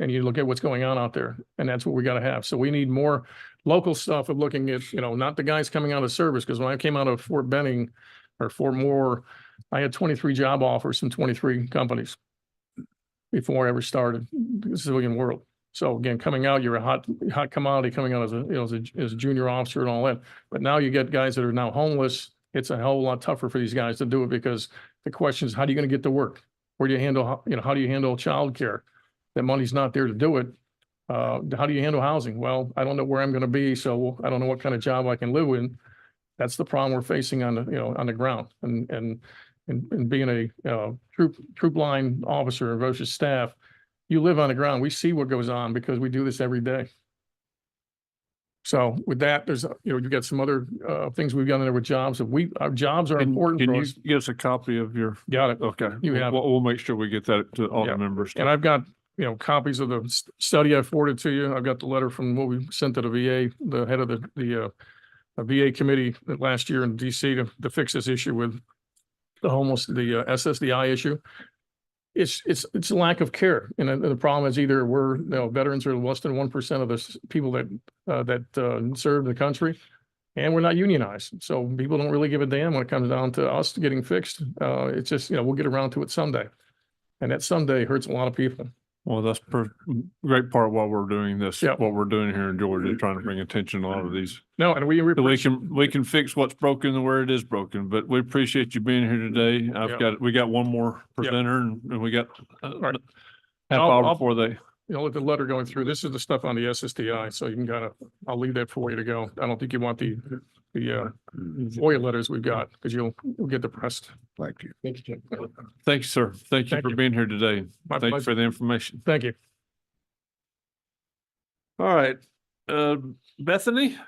and you look at what's going on out there, and that's what we got to have. So we need more local stuff of looking at, not the guys coming out of service. Because when I came out of Fort Benning or Fort Moore, I had 23 job offers from 23 companies before I ever started the civilian world. So again, coming out, you're a hot commodity coming out as a junior officer and all that. But now you get guys that are now homeless. It's a hell of a lot tougher for these guys to do it, because the question is, how are you going to get to work? Where do you handle, how do you handle childcare? That money's not there to do it. How do you handle housing? Well, I don't know where I'm going to be, so I don't know what kind of job I can live in. That's the problem we're facing on the ground, and being a troop line officer versus staff, you live on the ground. We see what goes on because we do this every day. So with that, there's you got some other things we've got in there with jobs. Our jobs are important Can for you us. give us a copy of your? Got it. Okay. You have it. We'll make sure we get that to all Yeah. the members. And I've got, copies of the study I forwarded to you. I've got the letter from what we sent to the VA, the head of the VA committee last year in DC to fix this issue with the homeless, the SSDI issue. It's a lack of care. And the problem is either veterans are less than 1% of the people that serve the country, and we're not unionized. So people don't really give a damn when it comes down to us getting fixed. It's just, we'll get around to it someday. And that someday hurts a lot of people. Well, that's great part why we're doing this, Yeah. what we're doing here in Georgia, trying to bring attention to a lot of these. No, and we We can fix what's broken where it is broken, but we appreciate you being here today. We got one more presenter and we got right. half I'll- hour I'll- before they. With the letter going through, this is the stuff on the SSDI, so you can I'll leave that for you to go. I don't think you want the FOIA letters we've got, because you'll get depressed. Thank you. Thank you, Jim. Thank you, sir. Thank you Thank for you. being here today. My Thank you pleasure. for the information. Thank you. All right, Bethany?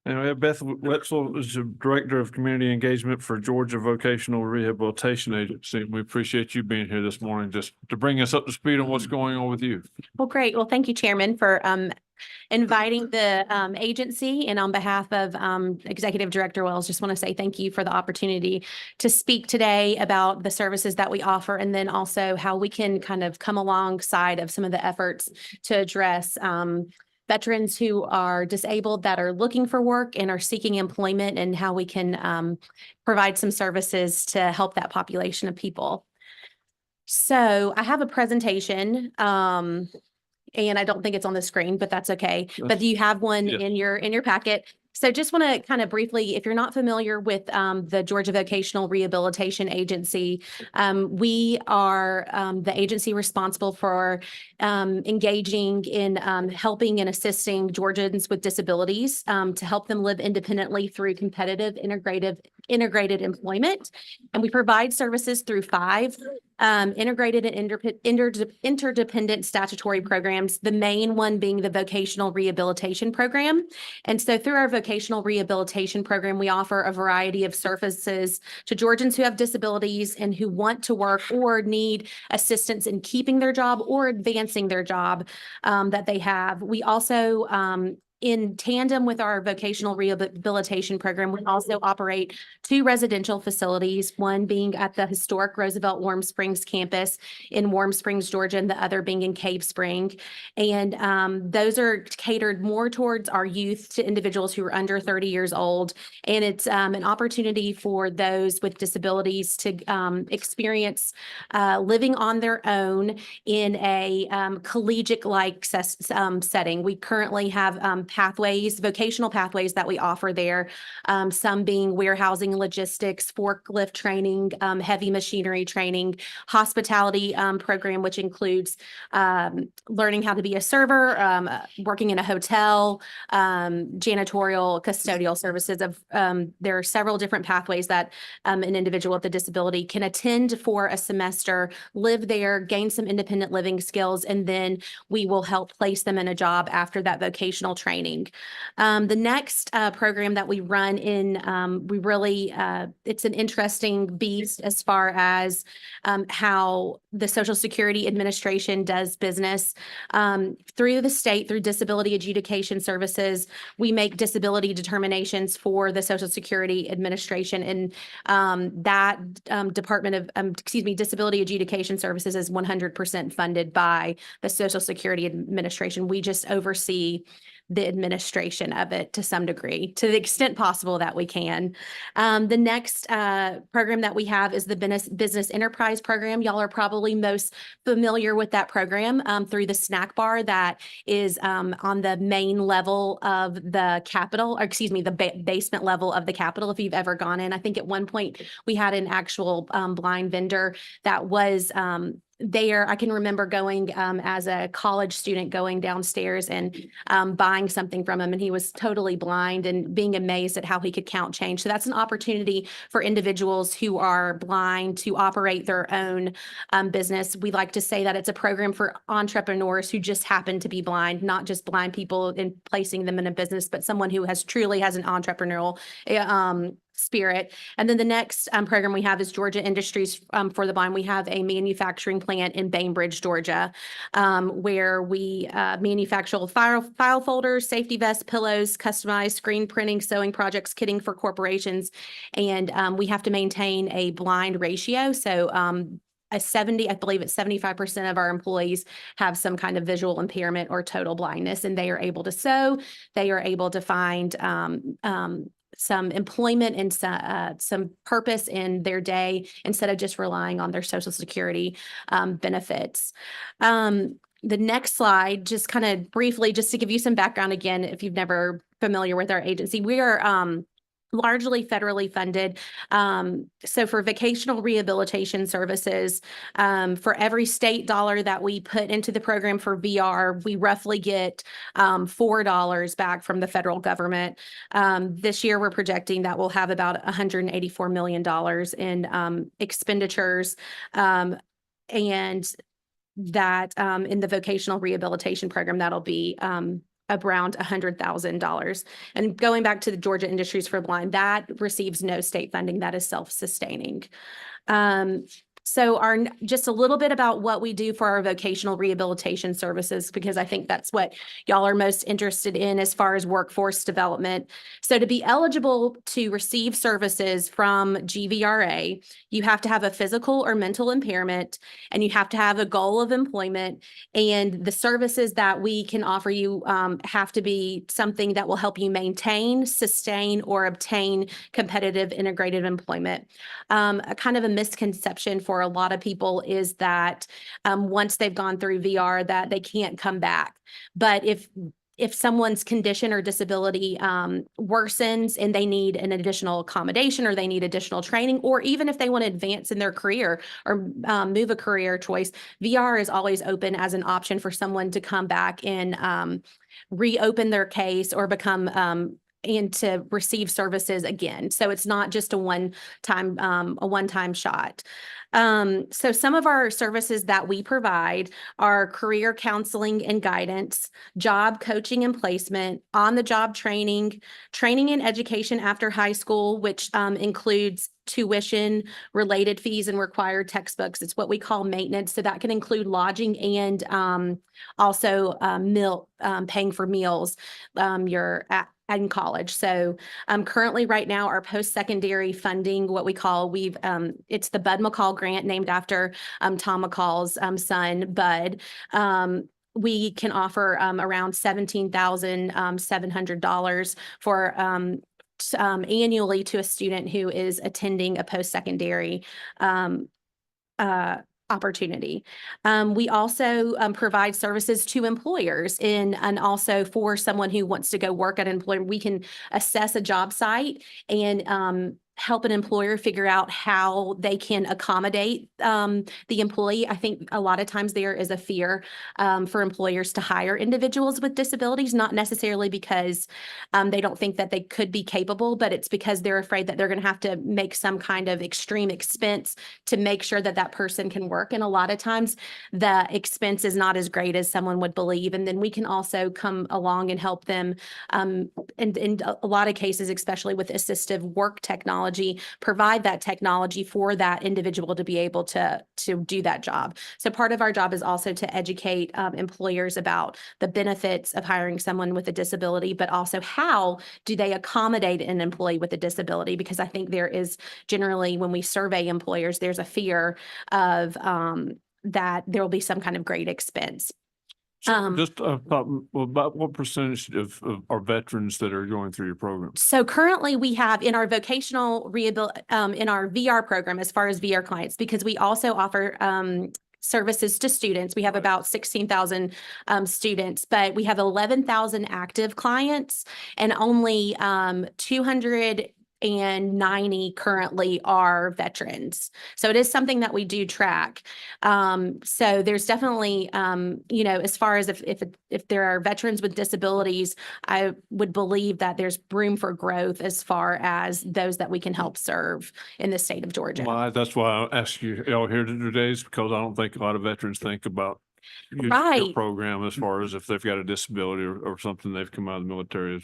And we have Beth Wetzel is the Director of Community Engagement for Georgia Vocational Rehabilitation Agency. We appreciate you being here this morning just to bring us up to speed on what's going on with you. Well, great. Well, thank you, Chairman, for inviting the agency. And on behalf of Executive Director Wells, just want to say thank you for the opportunity to speak today about the services that we offer, and then also how we can kind of come alongside of some of the efforts to address veterans who are disabled that are looking for work and are seeking employment, and how we can provide some services to help that population of people. So I have a presentation. and I don't think it's on the screen, but that's okay. But That's- you have one yes. in your packet. So just want to kind of briefly, if you're not familiar with the Georgia Vocational Rehabilitation Agency, we are the agency responsible for engaging in helping and assisting Georgians with disabilities to help them live independently through competitive integrated employment. And we provide services through 5 integrated and interdependent statutory programs, the main one being the Vocational Rehabilitation Program. And so through our Vocational Rehabilitation Program, we offer a variety of services to Georgians who have disabilities and who want to work or need assistance in keeping their job or advancing their job that they have. We also, in tandem with our vocational rehabilitation program, we also operate 2 residential facilities, one being at the historic Roosevelt Warm Springs campus in Warm Springs, Georgia, and the other being in Cave Spring. And those are catered more towards our youth, to individuals who are under 30 years old. And it's an opportunity for those with disabilities to experience living on their own in a collegiate-like setting. We currently have pathways, vocational pathways that we offer there, some being warehousing, logistics, forklift training, heavy machinery training, hospitality program, which includes learning how to be a server, working in a hotel, janitorial, custodial services. There are several different pathways that an individual with a disability can attend for a semester, live there, gain some independent living skills, and then we will help place them in a job after that vocational training. The next program that we run in, it's an interesting beast as far as how the Social Security Administration does business. Through the state, through Disability Adjudication Services, we make disability determinations for the Social Security Administration, and that Department of, Disability Adjudication Services is 100% funded by the Social Security Administration. We just oversee the administration of it to some degree, to the extent possible that we can. The next program that we have is the Business Enterprise Program. Y'all are probably most familiar with that program through the snack bar that is on the main level of the Capitol, or the basement level of the Capitol, if you've ever gone in. I think at one point we had an actual blind vendor that was there. I can remember going as a college student, going downstairs and buying something from him, and he was totally blind, and being amazed at how he could count change. So that's an opportunity for individuals who are blind to operate their own business. We like to say that it's a program for entrepreneurs who just happen to be blind, not just blind people in placing them in a business, but someone who truly has an entrepreneurial spirit. And then the next program we have is Georgia Industries for the Blind. We have a manufacturing plant in Bainbridge, Georgia, where we manufacture file folders, safety vests, pillows, customized screen printing, sewing projects, kitting for corporations. And we have to maintain a blind ratio. So I believe it's 75% of our employees have some kind of visual impairment or total blindness, and they are able to sew. They are able to find some employment and some purpose in their day instead of just relying on their Social Security benefits. The next slide, just kind of briefly, just to give you some background again, if you've never familiar with our agency, we are largely federally funded. So for vocational rehabilitation services, for every state dollar that we put into the program for VR, we roughly get $4 back from the federal government. This year, we're projecting that we'll have about $184 million in expenditures, and that in the vocational rehabilitation program, that'll be around $100,000. And going back to the Georgia Industries for the Blind, that receives no state funding. That is self-sustaining. So just a little bit about what we do for our vocational rehabilitation services, because I think that's what y'all are most interested in as far as workforce development. So to be eligible to receive services from GVRA, you have to have a physical or mental impairment, and you have to have a goal of employment. And the services that we can offer you have to be something that will help you maintain, sustain, or obtain competitive integrated employment. A kind of a misconception for for a lot of people is that once they've gone through VR, that they can't come back. But if someone's condition or disability worsens and they need an additional accommodation or they need additional training, or even if they want to advance in their career or move a career choice, VR is always open as an option for someone to come back and reopen their case or become and to receive services again. So it's not just a one-time shot. So some of our services that we provide are career counseling and guidance, job coaching and placement, on-the-job training, training and education after high school, which includes tuition, related fees, and required textbooks. It's what we call maintenance. So that can include lodging and also paying for meals in college. So currently right now our post-secondary funding, what we call, it's the Bud McCall grant named after Tom McCall's son, Bud. We can offer around $17,700 for annually to a student who is attending a post-secondary opportunity. We also provide services to employers and also for someone who wants to go work at an employer. We can assess a job site and help an employer figure out how they can accommodate the employee. I think a lot of times there is a fear for employers to hire individuals with disabilities, not necessarily because they don't think that they could be capable, but it's because they're afraid that they're going to have to make some kind of extreme expense to make sure that that person can work. And a lot of times the expense is not as great as someone would believe. And then we can also come along and help them in a lot of cases, especially with assistive work technology, provide that technology for that individual to be able to do that job. So part of our job is also to educate employers about the benefits of hiring someone with a disability, but also how do they accommodate an employee with a disability? Because I think there is generally, when we survey employers, there's a fear of that there will be some kind of great expense. So just about what percentage of our veterans that are going through your program? So currently we have in our vocational in our VR program, as far as VR clients, because we also offer services to students. We have about 16,000 students, but we have 11,000 active clients and only 290 currently are veterans. So it is something that we do track. So there's definitely, as far as if there are veterans with disabilities, I would believe that there's room for growth as far as those that we can help serve in the state of Georgia. Well, that's why I asked you all here today, is because I don't think a lot of veterans think about using your Right. program as far as if they've got a disability or something they've come out of the military.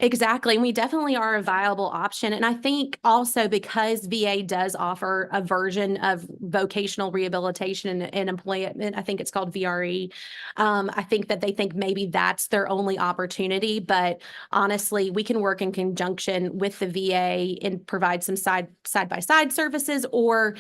Exactly. And we definitely are a viable option. And I think also because VA does offer a version of vocational rehabilitation and employment, I think it's called VRE. I think that they think maybe that's their only opportunity, but honestly, we can work in conjunction with the VA and provide some side-by-side services, or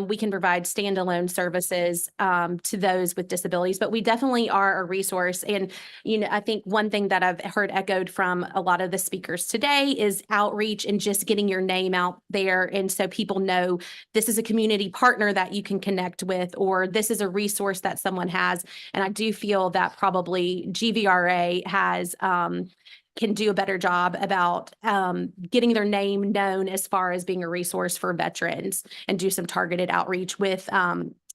we can provide standalone services to those with disabilities. But we definitely are a resource. And, I think one thing that I've heard echoed from a lot of the speakers today is outreach and just getting your name out there. And so people know this is a community partner that you can connect with, or this is a resource that someone has. And I do feel that probably GVRA can do a better job about getting their name known as far as being a resource for veterans, and do some targeted outreach with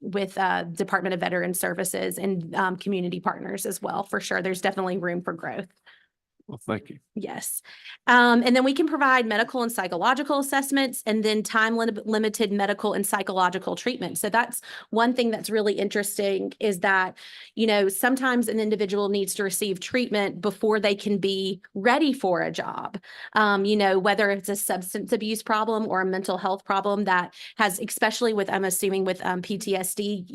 Department of Veteran Services and community partners as well. For sure, there's definitely room for growth. Well, thank you. Yes. And then we can provide medical and psychological assessments, and then limited medical and psychological treatment. So that's one thing that's really interesting, is that, sometimes an individual needs to receive treatment before they can be ready for a job. Whether it's a substance abuse problem or a mental health problem that has, especially with, I'm assuming with PTSD,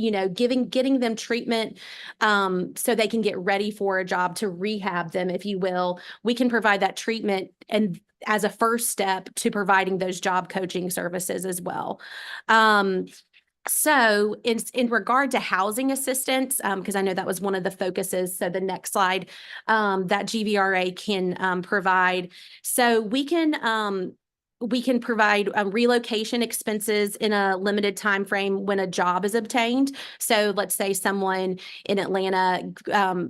getting them treatment so they can get ready for a job, to rehab them, if you will. We can provide that treatment and as a first step to providing those job coaching services as well. So in regard to housing assistance, because I know that was one of the focuses. So the next slide, that GVRA can provide. So we can we can provide relocation expenses in a limited time frame when a job is obtained. So let's say someone in Atlanta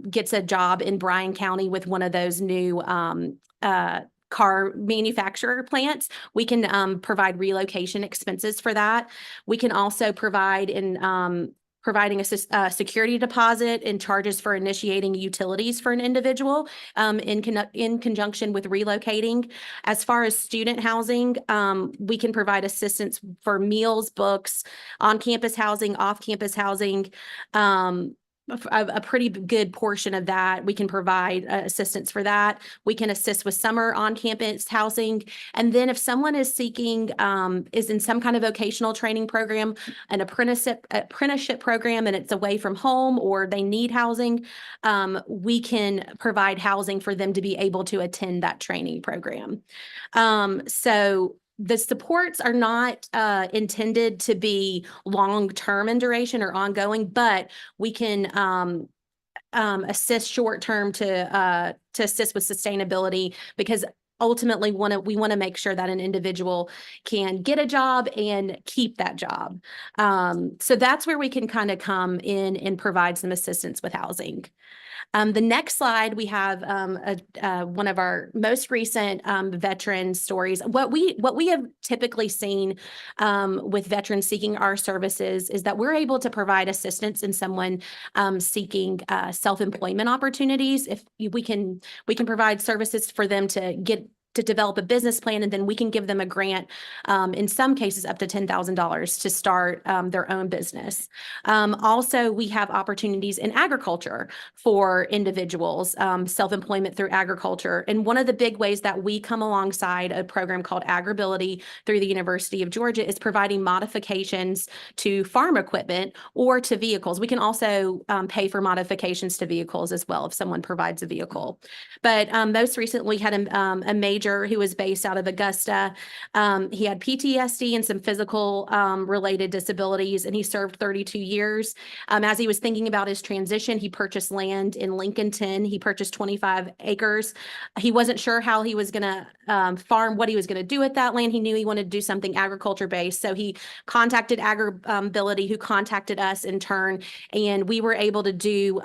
gets a job in Bryan County with one of those new car manufacturer plants. We can provide relocation expenses for that. We can also provide providing a security deposit and charges for initiating utilities for an individual in conjunction with relocating. As far as student housing, we can provide assistance for meals, books, on-campus housing, off-campus housing. A pretty good portion of that, we can provide assistance for that. We can assist with summer on-campus housing. And then if someone is seeking, is in some kind of vocational training program, an apprenticeship program, and it's away from home or they need housing, we can provide housing for them to be able to attend that training program. So the supports are not intended to be long-term in duration or ongoing, but we can assist short-term to assist with sustainability, because ultimately we want to make sure that an individual can get a job and keep that job. So that's where we can kind of come in and provide some assistance with housing. The next slide, we have one of our most recent veteran stories. What we have typically seen with veterans seeking our services is that we're able to provide assistance in someone seeking self-employment opportunities. If we can provide services for them to develop a business plan, and then we can give them a grant, in some cases up to $10,000 to start their own business. Also, we have opportunities in agriculture for individuals, self-employment through agriculture. And one of the big ways that we come alongside a program called AgriBility through the University of Georgia is providing modifications to farm equipment or to vehicles. We can also pay for modifications to vehicles as well if someone provides a vehicle. But most recently, we had a major who was based out of Augusta. He had PTSD and some physical related disabilities, and he served 32 years. As he was thinking about his transition, he purchased land in Lincolnton. He purchased 25 acres. He wasn't sure how he was going to farm, what he was going to do with that land. He knew he wanted to do something agriculture based. So he contacted AgriBility, who contacted us in turn, and we were able to do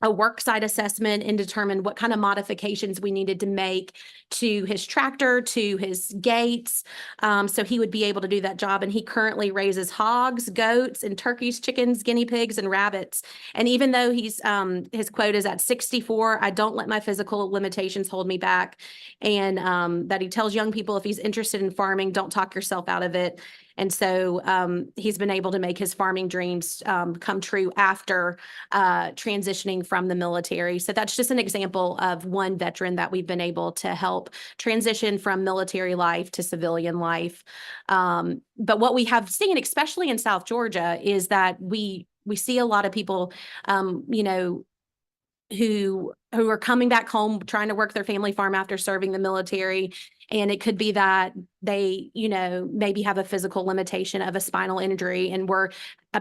a work site assessment and determine what kind of modifications we needed to make to his tractor, to his gates, so he would be able to do that job. And he currently raises hogs, goats, and turkeys, chickens, guinea pigs, and rabbits. And even though his quote is at 64, I don't let my physical limitations hold me back. And that he tells young people, if he's interested in farming, don't talk yourself out of it. And so he's been able to make his farming dreams come true after transitioning from the military. So that's just an example of one veteran that we've been able to help transition from military life to civilian life. But what we have seen, especially in South Georgia, is that we see a lot of people, who are coming back home trying to work their family farm after serving the military. And it could be that they, maybe have a physical limitation of a spinal injury, and we're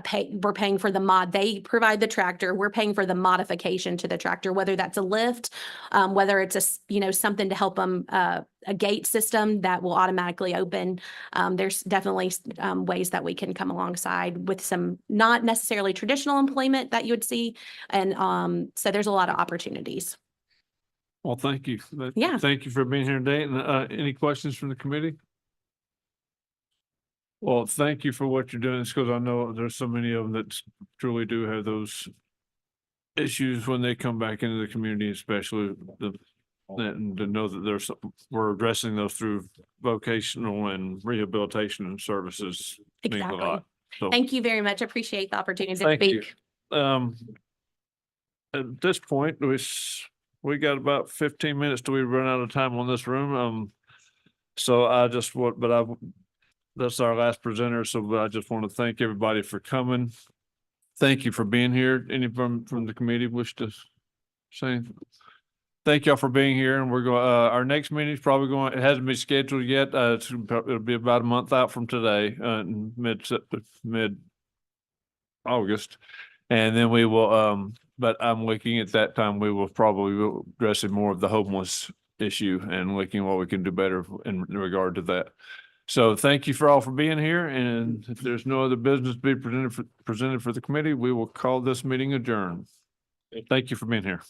paying for the mod. They provide the tractor. We're paying for the modification to the tractor, whether that's a lift, whether it's something to help them, a gate system that will automatically open. There's definitely ways that we can come alongside with some not necessarily traditional employment that you would see. And so there's a lot of opportunities. Well, thank you. Yeah. Thank you for being here today. And any questions from the committee? Well, thank you for what you're doing, because I know there's so many of them that truly do have those issues when they come back into the community, especially and to know that we're addressing those through vocational and rehabilitation and services means a Exactly. lot. So Thank you very much. Appreciate the opportunity to thank you. speak. At this point, we got about 15 minutes till we run out of time on this room. So that's our last presenter. So I just want to thank everybody for coming. Thank you for being here. Any from the committee wish to say? Thank y'all for being here. And we're going, our next meeting is probably it hasn't been scheduled yet. It'll be about a month out from today, mid August. And then we will, but I'm looking at that time, we will probably be addressing more of the homeless issue and looking at what we can do better in regard to that. So thank you for all for being here. And if there's no other business to be presented for the committee, we will call this meeting adjourned. Thank you for being here.